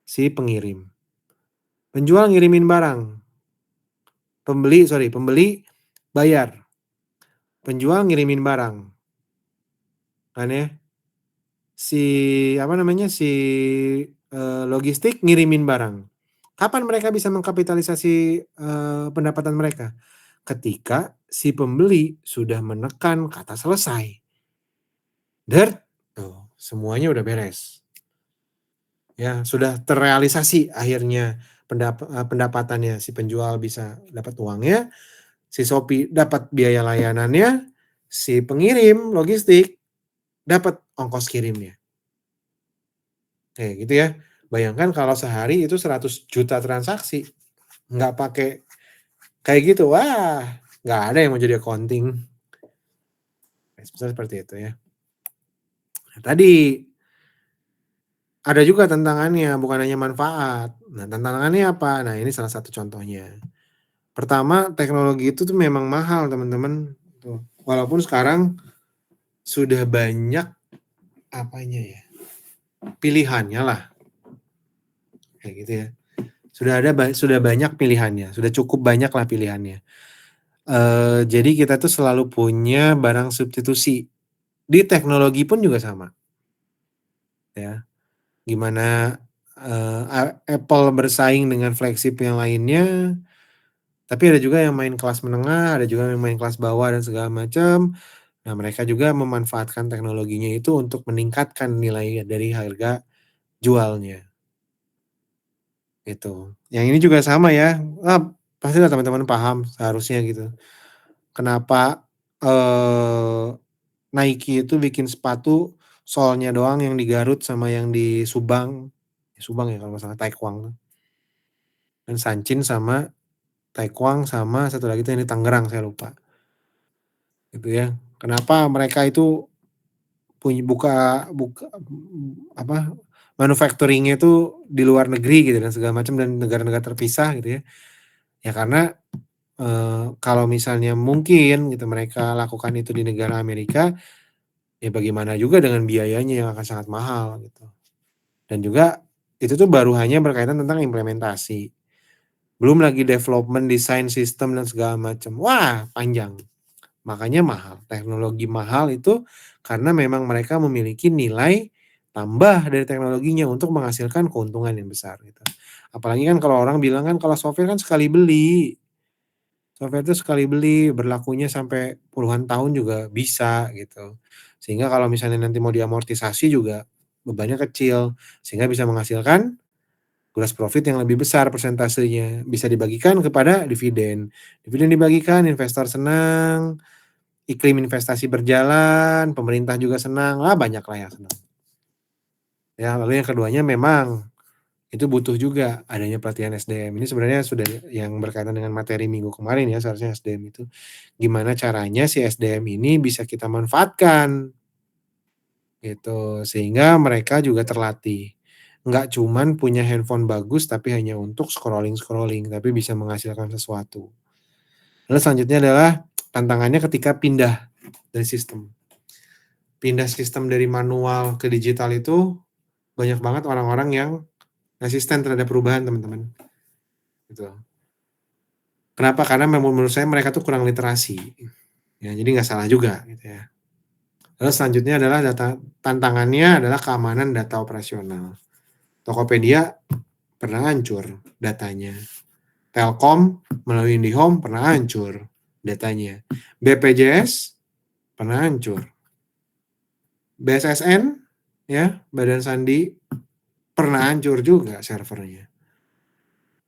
si pengirim. Penjual ngirimin barang, pembeli bayar, penjual ngirimin barang, kan ya. Si logistik ngirimin barang. Kapan mereka bisa mengkapitalisasi, pendapatan mereka? Ketika si pembeli sudah menekan kata selesai. Tuh, semuanya udah beres. Ya, sudah terrealisasi akhirnya pendapatannya, si penjual bisa dapat uangnya, si Shopee dapat biaya layanannya, si pengirim logistik dapat ongkos kirimnya. Kayak gitu ya. Bayangkan kalau sehari itu 100 juta transaksi, nggak pakai kayak gitu, wah nggak ada yang mau jadi accounting. Seperti itu ya. Nah, tadi ada juga tantangannya, bukan hanya manfaat. Nah, tantangannya apa? Nah, ini salah satu contohnya. Pertama, teknologi itu tuh memang mahal, teman-teman. Tuh, walaupun sekarang sudah banyak apanya ya, pilihannya lah, kayak gitu ya. Sudah banyak pilihannya, sudah cukup banyak lah pilihannya. Jadi kita tuh selalu punya barang substitusi. Di teknologi pun juga sama, ya. Gimana, Apple bersaing dengan flagship yang lainnya, tapi ada juga yang main kelas menengah, ada juga yang main kelas bawah dan segala macam. Nah, mereka juga memanfaatkan teknologinya itu untuk meningkatkan nilai dari harga jualnya, gitu. Yang ini juga sama ya, pastilah teman-teman paham seharusnya gitu. Kenapa, Nike itu bikin sepatu solnya doang yang di Garut sama yang di Subang, Subang ya kalau nggak salah, Taekwang tuh. Dan Sanchin sama Taekwang sama satu lagi tuh yang di Tangerang saya lupa, gitu ya. Kenapa mereka itu buka buka apa, manufacturing-nya itu di luar negeri gitu dan segala macam dan negara-negara terpisah gitu ya. Ya karena, kalau misalnya mungkin gitu mereka lakukan itu di negara Amerika, ya bagaimana juga dengan biayanya yang akan sangat mahal gitu. Dan juga itu tuh baru hanya berkaitan tentang implementasi. Belum lagi development, desain sistem dan segala macam. Wah, panjang. Makanya mahal. Teknologi mahal itu karena memang mereka memiliki nilai tambah dari teknologinya untuk menghasilkan keuntungan yang besar gitu. Apalagi kan kalau orang bilang kan kalau software kan sekali beli. Software itu sekali beli, berlakunya sampai puluhan tahun juga bisa gitu. Sehingga kalau misalnya nanti mau diamortisasi juga bebannya kecil, sehingga bisa menghasilkan gross profit yang lebih besar persentasenya, bisa dibagikan kepada dividen. Dividen dibagikan, investor senang, iklim investasi berjalan, pemerintah juga senang, banyak lah yang senang. Ya, lalu yang keduanya memang itu butuh juga adanya pelatihan SDM. Ini sebenarnya sudah yang berkaitan dengan materi minggu kemarin ya, seharusnya SDM itu. Gimana caranya si SDM ini bisa kita manfaatkan, gitu. Sehingga mereka juga terlatih. Nggak cuman punya handphone bagus tapi hanya untuk scrolling-scrolling, tapi bisa menghasilkan sesuatu. Lalu selanjutnya adalah tantangannya ketika pindah dari sistem. Pindah sistem dari manual ke digital itu banyak banget orang-orang yang resisten terhadap perubahan, teman-teman. Gitu. Kenapa? Karena menurut saya mereka tuh kurang literasi. Ya, jadi nggak salah juga gitu ya. Lalu selanjutnya adalah tantangannya adalah keamanan data operasional. Tokopedia pernah hancur datanya. Telkom melalui IndiHome pernah hancur datanya. BPJS pernah hancur. BSSN ya, Badan Sandi pernah hancur juga servernya.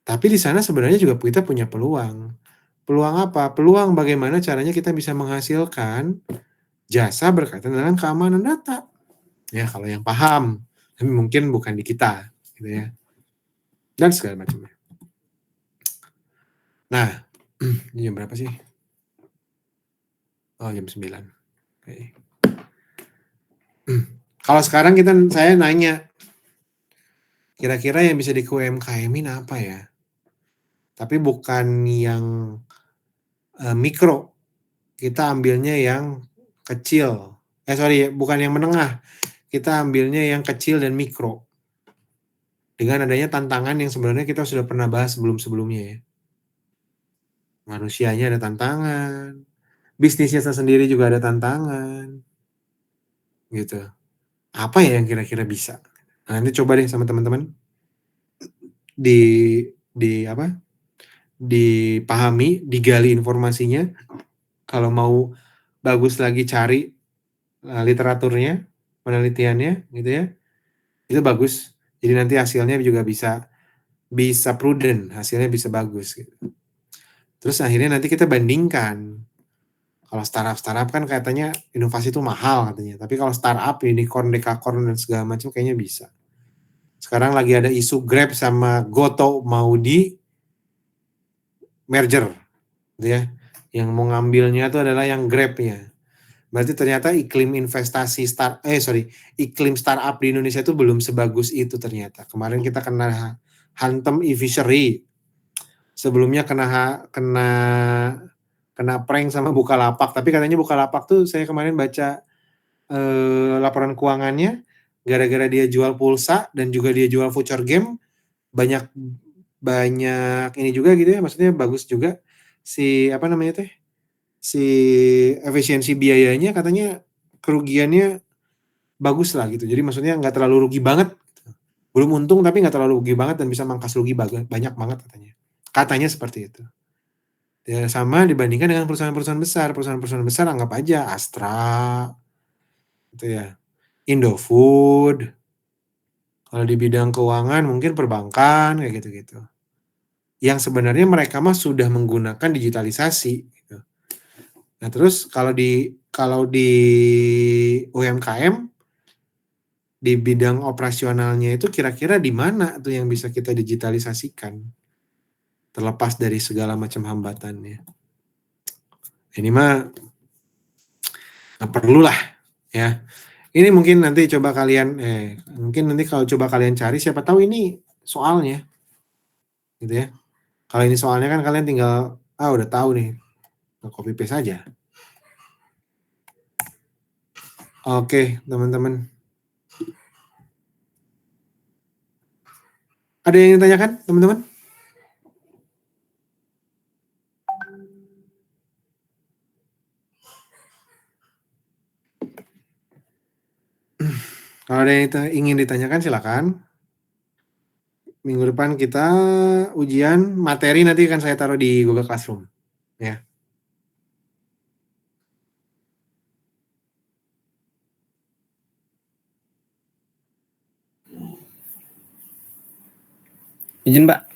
Tapi di sana sebenarnya juga kita punya peluang. Peluang apa? Peluang bagaimana caranya kita bisa menghasilkan jasa berkaitan dengan keamanan data. Ya, kalau yang paham, tapi mungkin bukan di kita, gitu ya. Dan segala macamnya. Nah, ini jam berapa sih? Oh, jam 9. Oke. Kalau sekarang saya nanya, kira-kira yang bisa di UMKM-in apa ya? Tapi bukan yang mikro, kita ambilnya yang kecil. Sorry, bukan yang menengah, kita ambilnya yang kecil dan mikro. Dengan adanya tantangan yang sebenarnya kita sudah pernah bahas sebelum-sebelumnya ya. Manusianya ada tantangan, bisnisnya sendiri juga ada tantangan, gitu. Apa ya yang kira-kira bisa? Nah, nanti coba deh sama teman-teman di apa? Dipahami, digali informasinya. Kalau mau bagus lagi cari literaturnya, penelitiannya, gitu ya. Itu bagus. Jadi nanti hasilnya juga bisa prudent, hasilnya bisa bagus. Gitu. Terus akhirnya nanti kita bandingkan. Kalau startup kan katanya inovasi itu mahal katanya. Tapi kalau startup, unicorn, dekakorn dan segala macam kayaknya bisa. Sekarang lagi ada isu Grab sama Goto mau di merger, gitu ya. Yang mau ngambilnya itu adalah yang Grab-nya. Berarti ternyata iklim iklim startup di Indonesia itu belum sebagus itu ternyata. Kemarin kita kena hantem e-fishery. Sebelumnya kena prank sama Bukalapak, tapi katanya Bukalapak tuh saya kemarin baca laporan keuangannya, gara-gara dia jual pulsa dan juga dia jual voucher game, banyak ini juga gitu ya, maksudnya bagus juga si efisiensi biayanya, katanya kerugiannya bagus lah gitu. Jadi maksudnya nggak terlalu rugi banget, belum untung tapi nggak terlalu rugi banget dan bisa mangkas rugi banyak banget katanya seperti itu. Ya, sama dibandingkan dengan perusahaan-perusahaan besar. Perusahaan-perusahaan besar anggap aja Astra, gitu ya, Indofood. Kalau di bidang keuangan mungkin perbankan kayak gitu-gitu. Yang sebenarnya mereka mah sudah menggunakan digitalisasi. Gitu. Nah terus kalau di UMKM di bidang operasionalnya itu kira-kira di mana tuh yang bisa kita digitalisasikan? Terlepas dari segala macam hambatannya. Ini mah nggak perlu lah ya. Ini mungkin nanti coba kalian mungkin nanti kalau coba kalian cari, siapa tahu ini soalnya gitu ya. Kalau ini soalnya kan kalian tinggal udah tahu nih, copy paste aja. Oke, teman-teman. Ada yang ditanyakan, teman-teman? Kalau ada yang ingin ditanyakan silakan. Minggu depan kita ujian materi, nanti akan saya taruh di Google Classroom ya. Izin Pak.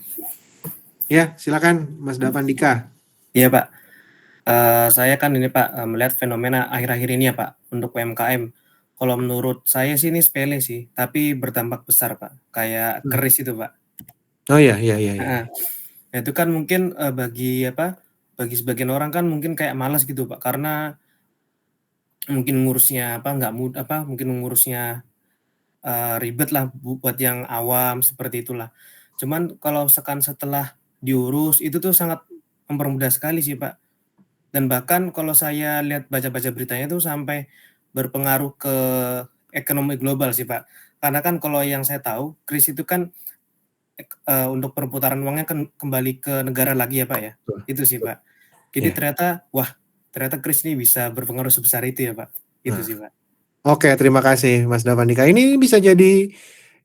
Ya, silakan Mas Davan Dika. Iya Pak. Saya kan ini Pak melihat fenomena akhir-akhir ini ya Pak untuk UMKM. Kalau menurut saya sih ini sepele sih, tapi berdampak besar Pak. Kayak keris itu Pak. Oh iya. Nah, itu kan mungkin bagi sebagian orang kan mungkin kayak malas gitu Pak, karena mungkin ngurusnya mungkin ngurusnya ribet lah buat yang awam seperti itulah. Cuman kalau setelah diurus itu tuh sangat mempermudah sekali sih Pak. Dan bahkan kalau saya lihat baca-baca beritanya tuh sampai berpengaruh ke ekonomi global sih Pak. Karena kan kalau yang saya tahu, kris itu kan untuk perputaran uangnya kan kembali ke negara lagi ya Pak ya. Itu sih Pak. Jadi ternyata kris ini bisa berpengaruh sebesar itu ya Pak. Itu sih Pak. Oke, terima kasih Mas Davandika. Ini bisa jadi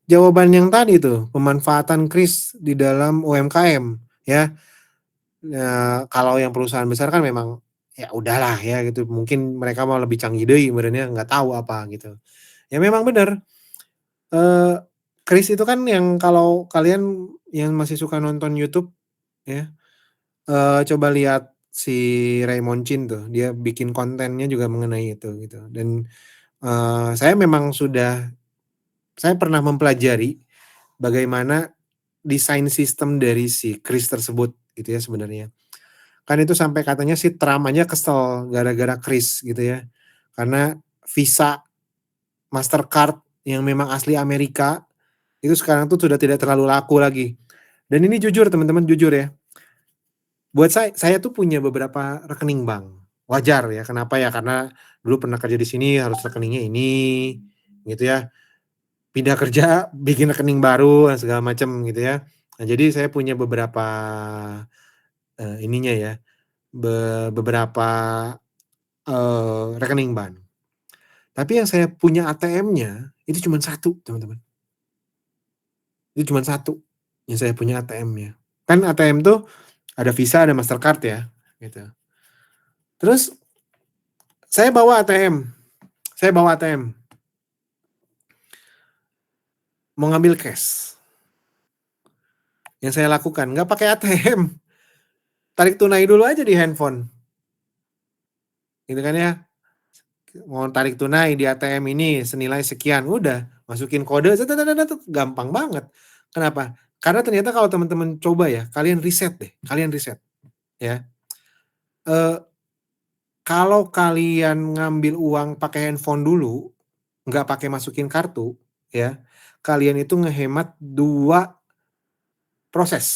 jawaban yang tadi tuh, pemanfaatan kris di dalam UMKM ya. Kalau yang perusahaan besar kan memang ya udahlah ya gitu. Mungkin mereka mau lebih canggih deui sebenarnya nggak tahu apa gitu. Ya memang benar. Kris itu kan yang kalau kalian yang masih suka nonton YouTube ya, coba lihat si Raymond Chin tuh, dia bikin kontennya juga mengenai itu gitu. Dan saya pernah mempelajari bagaimana desain sistem dari si kris tersebut gitu ya sebenarnya. Kan itu sampai katanya si Trump aja kesel gara-gara kris gitu ya. Karena Visa, Mastercard yang memang asli Amerika Itu sekarang tuh sudah tidak terlalu laku lagi. Dan ini jujur teman-teman, jujur ya. Buat saya tuh punya beberapa rekening bank. Wajar ya, kenapa ya? Karena dulu pernah kerja di sini harus rekeningnya ini, gitu ya. Pindah kerja, bikin rekening baru dan segala macam gitu ya. Nah, jadi saya punya beberapa ininya ya, beberapa rekening bank. Tapi yang saya punya ATM-nya itu cuma satu, teman-teman. Itu cuma satu yang saya punya ATM-nya. Kan ATM tuh ada Visa, ada Mastercard ya, gitu. Terus saya bawa ATM. Mau ngambil cash. Yang saya lakukan nggak pakai ATM. Tarik tunai dulu aja di handphone. Gitu kan ya. Mau tarik tunai di ATM ini senilai sekian, udah masukin kode, gampang banget. Kenapa? Karena ternyata kalau teman-teman coba ya, kalian riset ya. Kalau kalian ngambil uang pakai handphone dulu, nggak pakai masukin kartu, ya, kalian itu ngehemat 2 proses.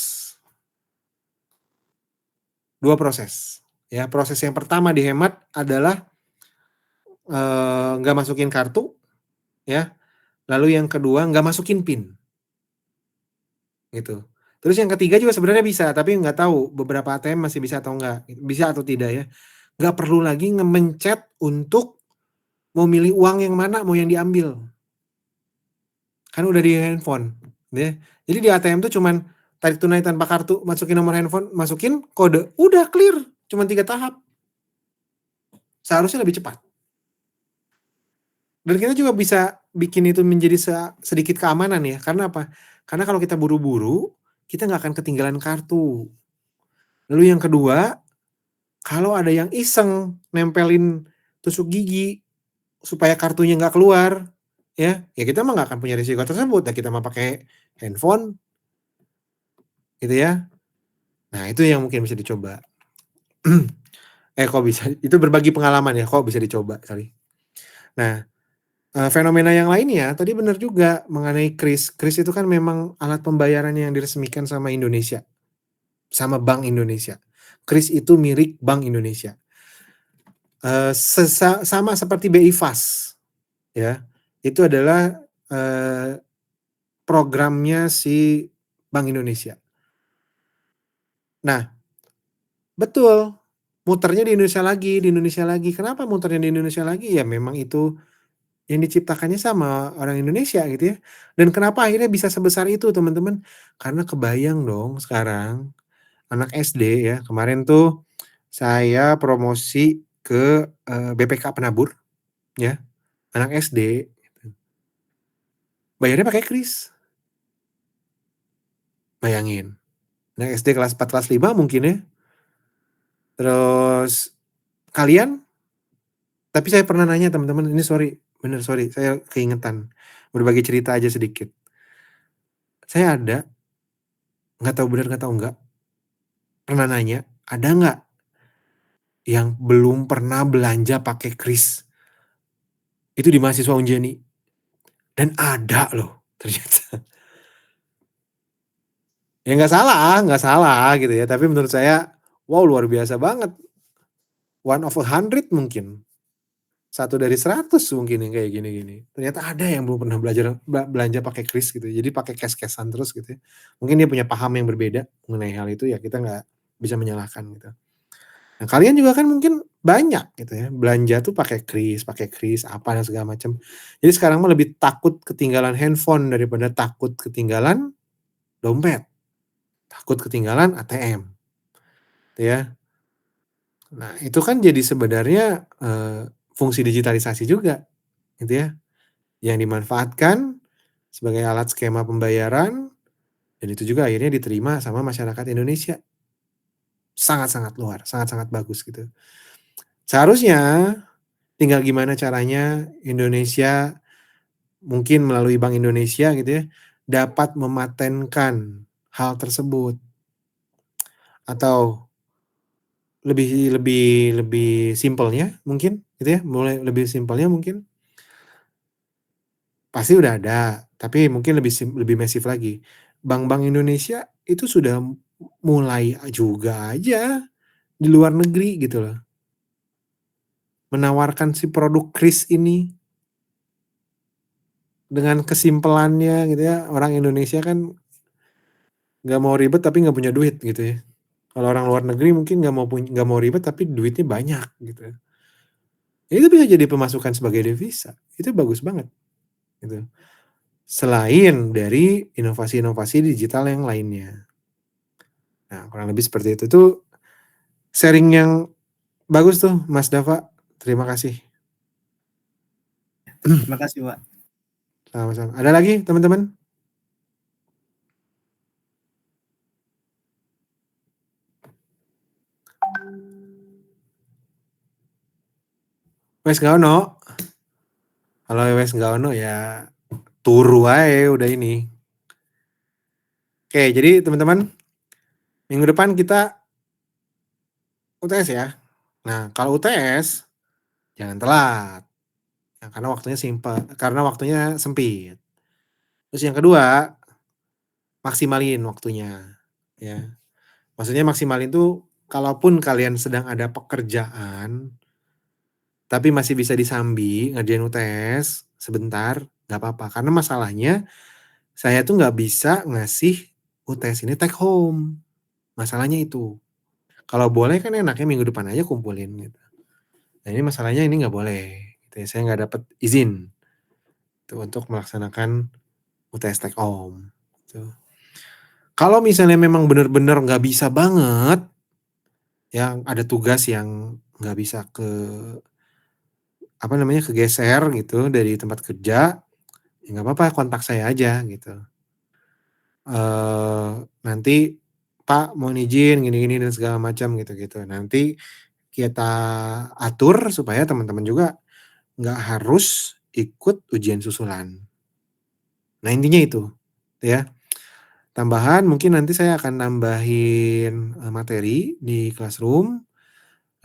2 proses, ya. Proses yang pertama dihemat adalah nggak masukin kartu, ya. Lalu yang kedua nggak masukin PIN, gitu. Terus yang ketiga juga sebenarnya bisa, tapi nggak tahu beberapa ATM masih bisa atau enggak, bisa atau tidak ya. Nggak perlu lagi ngemencet untuk mau milih uang yang mana, mau yang diambil. Kan udah di handphone, ya. Jadi di ATM tuh cuman tarik tunai tanpa kartu, masukin nomor handphone, masukin kode, udah clear, cuman 3 tahap. Seharusnya lebih cepat. Dan kita juga bisa bikin itu menjadi sedikit keamanan ya, karena apa? Karena kalau kita buru-buru, kita nggak akan ketinggalan kartu. Lalu yang kedua, kalau ada yang iseng nempelin tusuk gigi supaya kartunya nggak keluar, ya kita mah nggak akan punya risiko tersebut. Nah, kita mah pakai handphone, gitu ya. Nah, itu yang mungkin bisa dicoba. Kok bisa? Itu berbagi pengalaman ya, kok bisa dicoba kali. Nah, fenomena yang lainnya tadi benar juga mengenai KRIS. KRIS itu kan memang alat pembayaran yang diresmikan sama Indonesia, sama Bank Indonesia. KRIS itu milik Bank Indonesia. Sama seperti BI Fast, ya. Itu adalah programnya si Bank Indonesia. Nah, betul, muternya di Indonesia lagi. Kenapa muternya di Indonesia lagi? Ya memang itu yang diciptakannya sama orang Indonesia gitu ya. Dan kenapa akhirnya bisa sebesar itu teman-teman? Karena kebayang dong sekarang anak SD ya, kemarin tuh saya promosi ke BPK Penabur ya, anak SD bayarnya pakai KRIS. Bayangin, anak SD kelas 4, kelas 5 mungkin ya. Terus kalian, tapi saya pernah nanya teman-teman, ini sorry, saya keingetan, berbagi cerita aja sedikit. Saya nggak tahu benar nggak tahu enggak, pernah nanya, ada nggak yang belum pernah belanja pakai KRIS? Itu di mahasiswa Unjani. Dan ada loh ternyata. Ya nggak salah gitu ya, tapi menurut saya, wow luar biasa banget. 1/100 mungkin. 1 dari 100 mungkin yang kayak gini-gini. Ternyata ada yang belum pernah belanja pakai KRIS gitu, jadi pakai cash-cash-an terus gitu ya. Mungkin dia punya paham yang berbeda mengenai hal itu, ya kita nggak bisa menyalahkan gitu. Nah, kalian juga kan mungkin banyak gitu ya, belanja tuh pakai KRIS, apa dan segala macam. Jadi sekarang mah lebih takut ketinggalan handphone daripada takut ketinggalan dompet, takut ketinggalan ATM, gitu ya. Nah, itu kan jadi sebenarnya, fungsi digitalisasi juga, gitu ya, yang dimanfaatkan sebagai alat skema pembayaran, dan itu juga akhirnya diterima sama masyarakat Indonesia. Sangat-sangat bagus gitu. Seharusnya tinggal gimana caranya Indonesia, mungkin melalui Bank Indonesia gitu ya, dapat mematenkan hal tersebut. Atau lebih simpelnya mungkin gitu ya, mulai lebih simpelnya mungkin pasti udah ada, tapi mungkin lebih masif lagi. Bank-bank Indonesia itu sudah mulai juga aja di luar negeri gitu loh. Menawarkan si produk kris ini. Dengan kesimpelannya gitu ya, orang Indonesia kan nggak mau ribet tapi nggak punya duit gitu ya. Kalau orang luar negeri mungkin nggak mau ribet tapi duitnya banyak gitu. Ya itu bisa jadi pemasukan sebagai devisa. Itu bagus banget gitu. Selain dari inovasi-inovasi digital yang lainnya. Nah, kurang lebih seperti itu tuh sharing yang bagus tuh Mas Dava. Terima kasih. Terima kasih, Pak. Sama-sama. Ada lagi teman-teman? Wes nggak ono. Kalau wes nggak ono ya turu aja udah ini. Oke, jadi teman-teman, minggu depan kita UTS ya. Nah, kalau UTS jangan telat. Nah, karena waktunya sempit. Terus yang kedua, maksimalin waktunya ya. Maksudnya maksimalin tuh kalaupun kalian sedang ada pekerjaan tapi masih bisa disambi ngerjain UTS sebentar, nggak apa-apa. Karena masalahnya saya tuh nggak bisa ngasih UTS ini take home. Masalahnya itu. Kalau boleh kan enaknya minggu depan aja kumpulin gitu. Nah ini masalahnya ini nggak boleh. Gitu ya. Saya nggak dapat izin tuh, untuk melaksanakan UTS take home. Gitu. Kalau misalnya memang benar-benar nggak bisa banget, yang ada tugas yang nggak bisa kegeser gitu dari tempat kerja, ya nggak apa-apa kontak saya aja gitu. Nanti Pak mau izin gini-gini dan segala macam gitu-gitu. Nanti kita atur supaya teman-teman juga nggak harus ikut ujian susulan. Nah intinya itu, ya. Tambahan mungkin nanti saya akan nambahin materi di Classroom.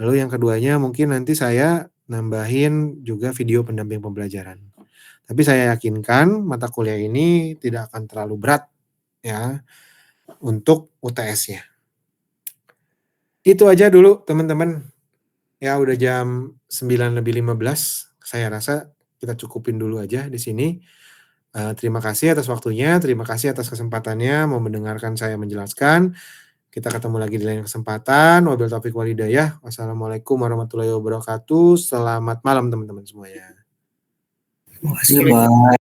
Lalu yang keduanya mungkin nanti saya nambahin juga video pendamping pembelajaran. Tapi saya yakinkan mata kuliah ini tidak akan terlalu berat ya untuk UTS-nya. Itu aja dulu teman-teman. Ya udah jam 9:15. Saya rasa kita cukupin dulu aja di sini. Terima kasih atas waktunya, terima kasih atas kesempatannya mau mendengarkan saya menjelaskan. Kita ketemu lagi di lain kesempatan. Wabillahi taufiq wal hidayah. Wassalamualaikum warahmatullahi wabarakatuh. Selamat malam teman-teman semuanya. Terima kasih, Pak.